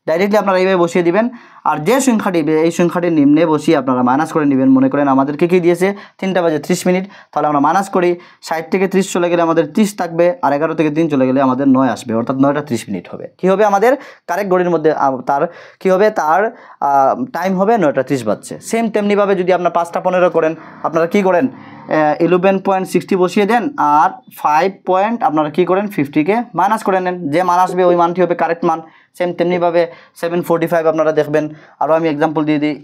ডাইরেক্টলি আপনারা এইভাবে বসিয়ে দিবেন। আর যে সংখ্যাটি এই সংখ্যাটির নিম্নে বসিয়ে আপনারা মাইনাস করে নেবেন। মনে করেন আমাদেরকে কি দিয়েছে 3টা বেজে 30 মিনিট, তাহলে আমরা মাইনাস করি, 60 থেকে 30 চলে গেলে আমাদের 30 থাকবে, আর 11 থেকে 3 চলে গেলে আমাদের 9 আসবে, অর্থাৎ 9টা 30 মিনিট হবে। কি হবে আমাদের কারেক্ট ঘড়ির মধ্যে তার কি হবে, তার টাইম হবে 9টা 30 বাজছে। সেম তেমনিভাবে যদি আপনার 5টা 15 করেন, আপনারা কি করেন 11.60 বসিয়ে দেন, আর 5 পয়েন্ট আপনারা কী করেন 50কে মাইনাস করে নেন, যে মান আসবে ওই মানটি হবে কারেক্ট মান। সেম তেমনিভাবে 7:45 আপনারা দেখবেন। আরও আমি এক্সাম্পল দিয়ে দিই,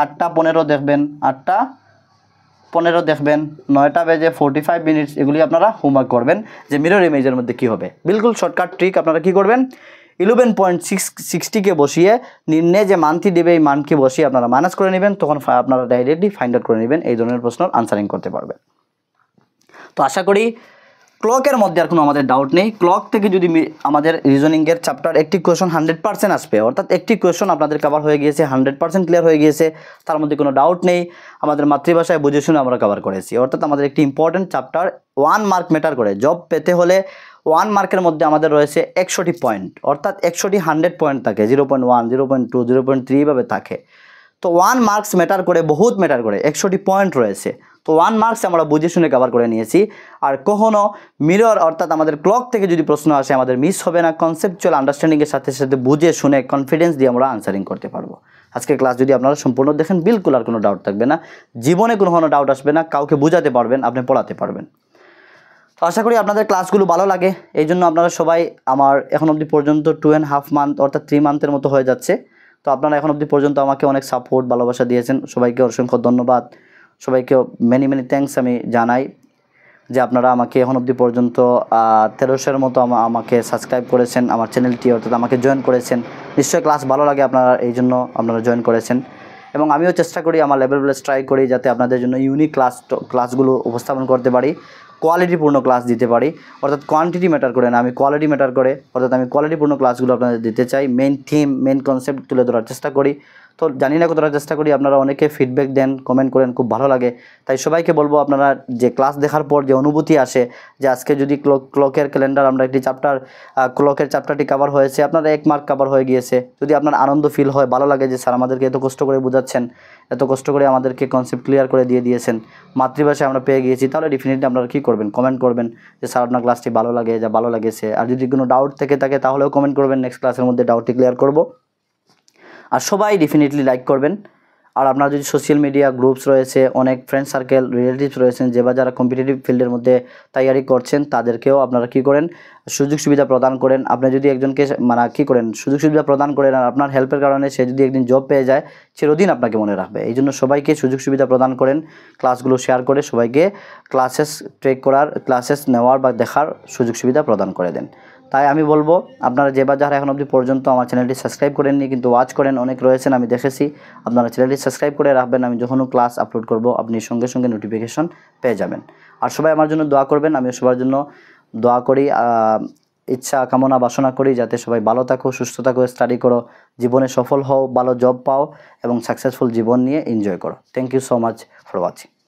8টা 15 দেখবেন, 8টা 15 দেখবেন, 9টা বেজে 45 মিনিটস, এগুলি আপনারা হোমওয়ার্ক করবেন যে মিরর ইমেজের মধ্যে কী হবে। বিলকুল শর্টকাট ট্রিক, আপনারা কী করবেন 11.60কে বসিয়ে নিম্নে যে মানটি দেবে এই মানকে বসিয়ে আপনারা মাইনাস করে নেবেন, তখন আপনারা ডাইরেক্টলি ফাইন্ড আউট করে নেবেন, এই ধরনের প্রশ্ন আনসারিং করতে পারবেন। তো আশা করি ক্লকের মধ্যে আর কোনো আমাদের ডাউট নেই। ক্লক থেকে যদি আমাদের রিজনিংয়ের চ্যাপ্টার একটি কোয়েশন 100% আসবে, অর্থাৎ একটি কোয়েশন আপনাদের কভার হয়ে গিয়েছে, 100% ক্লিয়ার হয়ে গিয়েছে, তার মধ্যে কোনো ডাউট নেই। আমাদের মাতৃভাষায় বুঝে শুনে আমরা কভার করেছি, অর্থাৎ আমাদের একটি ইম্পর্টেন্ট চ্যাপ্টার 1 মার্ক ম্যাটার করে। জব পেতে হলে 1 মার্কের মধ্যে আমাদের রয়েছে 100টি পয়েন্ট, অর্থাৎ 100টি 100 পয়েন্ট থাকে, 0.1 0.2 0.3 এভাবে থাকে। তো 1 মার্কস ম্যাটার করে, বহুত ম্যাটার করে, 100টি পয়েন্ট রয়েছে। তো 1 মার্কস আমরা বুঝে শুনে কভার করে নিয়েছি। আর কখনো মিরর অর্থাৎ আমাদের ক্লক থেকে যদি প্রশ্ন আসে আমাদের মিস হবে না, কনসেপচুয়াল আন্ডারস্ট্যান্ডিংয়ের সাথে সাথে বুঝে শুনে কনফিডেন্স দিয়ে আমরা আনসারিং করতে পারবো। আজকের ক্লাস যদি আপনারা সম্পূর্ণ দেখেন বিলকুল আর কোনো ডাউট থাকবে না, জীবনে কোনো ডাউট আসবে না, কাউকে বোঝাতে পারবেন, আপনি পড়াতে পারবেন। তো আশা করি আপনাদের ক্লাসগুলো ভালো লাগে, এই জন্য আপনারা সবাই আমার এখন অবধি পর্যন্ত 2.5 মান্থ অর্থাৎ 3 মান্থের মতো হয়ে যাচ্ছে। তো আপনারা এখন অবধি পর্যন্ত আমাকে অনেক সাপোর্ট ভালোবাসা দিয়েছেন, সবাইকে অসংখ্য ধন্যবাদ, সবাইকে মেনি থ্যাঙ্কস আমি জানাই যে আপনারা আমাকে এখন অবধি পর্যন্ত 1300-এর মতো আমাকে সাবস্ক্রাইব করেছেন আমার চ্যানেলটি, অর্থাৎ আমাকে জয়েন করেছেন। নিশ্চয়ই ক্লাস ভালো লাগে আপনারা, এই জন্য আপনারা জয়েন করেছেন। এবং আমিও চেষ্টা করি, আমার লেভেল ট্রাই করি যাতে আপনাদের জন্য ইউনিক ক্লাসগুলো উপস্থাপন করতে পারি, কোয়ালিটিপূর্ণ ক্লাস দিতে পারি। অর্থাৎ কোয়ান্টিটি ম্যাটার করে না, আমি কোয়ালিটি ম্যাটার করে, অর্থাৎ আমি কোয়ালিটিপূর্ণ ক্লাসগুলো আপনাদের দিতে চাই। মেন থিম, মেন কনসেপ্ট তুলে ধরার চেষ্টা করি। তো জানি না কতটা চেষ্টা করি, আপনারা অনেকে ফিডব্যাক দেন, কমেন্ট করেন, খুব ভালো লাগে। তাই সবাইকে বলবো আপনারা যে ক্লাস দেখার পর যে অনুভূতি আসে যে আজকে যদি ক্লকের ক্যালেন্ডার আমরা একটি চ্যাপ্টার ক্লকের চ্যাপ্টারটি কভার হয়েছে, আপনারা 1 মার্ক কভার হয়ে গিয়েছে, যদি আপনার আনন্দ ফিল হয়, ভালো লাগে যে স্যার আমাদেরকে এত কষ্ট করে বোঝাচ্ছেন, এত কষ্ট করে আমাদেরকে কনসেপ্ট ক্লিয়ার করে দিয়ে দিয়েছেন, মাতৃভাষায় আমরা পেয়ে গিয়েছি, তাহলে ডেফিনেটলি আপনারা কী করবেন, কমেন্ট করবেন যে স্যার আপনার ক্লাসটি ভালো লাগে, যা ভালো লাগেছে। আর যদি কোনো ডাউট থেকে থাকে তাহলেও কমেন্ট করবেন, নেক্সট ক্লাসের মধ্যে ডাউটটি ক্লিয়ার করব। আর সবাই ডেফিনেটলি লাইক করবেন। আর আপনার যদি সোশ্যাল মিডিয়া গ্রুপস রয়েছে, অনেক ফ্রেন্ড সার্কেল রিলেটিভস রয়েছেন যারা কম্পিটিটিভ ফিল্ডের মধ্যে তৈরি করছেন, তাদেরকেও আপনারা কী করেন, সুযোগ সুবিধা প্রদান করেন। আপনি যদি একজনকে মানে কী করেন, সুযোগ সুবিধা প্রদান করেন, আর আপনার হেল্পের কারণে সে যদি একদিন জব পেয়ে যায়, চিরদিন আপনাকে মনে রাখবে। এই জন্য সবাইকে সুযোগ সুবিধা প্রদান করেন, ক্লাসগুলো শেয়ার করে সবাইকে ক্লাসেস ট্রেক করার, ক্লাসেস নেওয়ার বা দেখার সুযোগ সুবিধা প্রদান করে দেন। তাই আমি বলবো আপনারা যারা এখন অবধি পর্যন্ত আমার চ্যানেলটি সাবস্ক্রাইব করেননি কিন্তু ওয়াচ করেন, অনেক রয়েছেন আমি দেখেছি, আপনারা চ্যানেলটি সাবস্ক্রাইব করে রাখবেন। আমি যখনও ক্লাস আপলোড করব আপনি সঙ্গে সঙ্গে নোটিফিকেশন পেয়ে যাবেন। আর সবাই আমার জন্য দোয়া করবেন, আমি সবার জন্য দোয়া করি, ইচ্ছা কামনা বাসনা করি যাতে সবাই ভালো থাকো, সুস্থ থাকো, স্টাডি করো, জীবনে সফল হও, ভালো জব পাও এবং সাকসেসফুল জীবন নিয়ে এনজয় করো। Thank you so much for watching.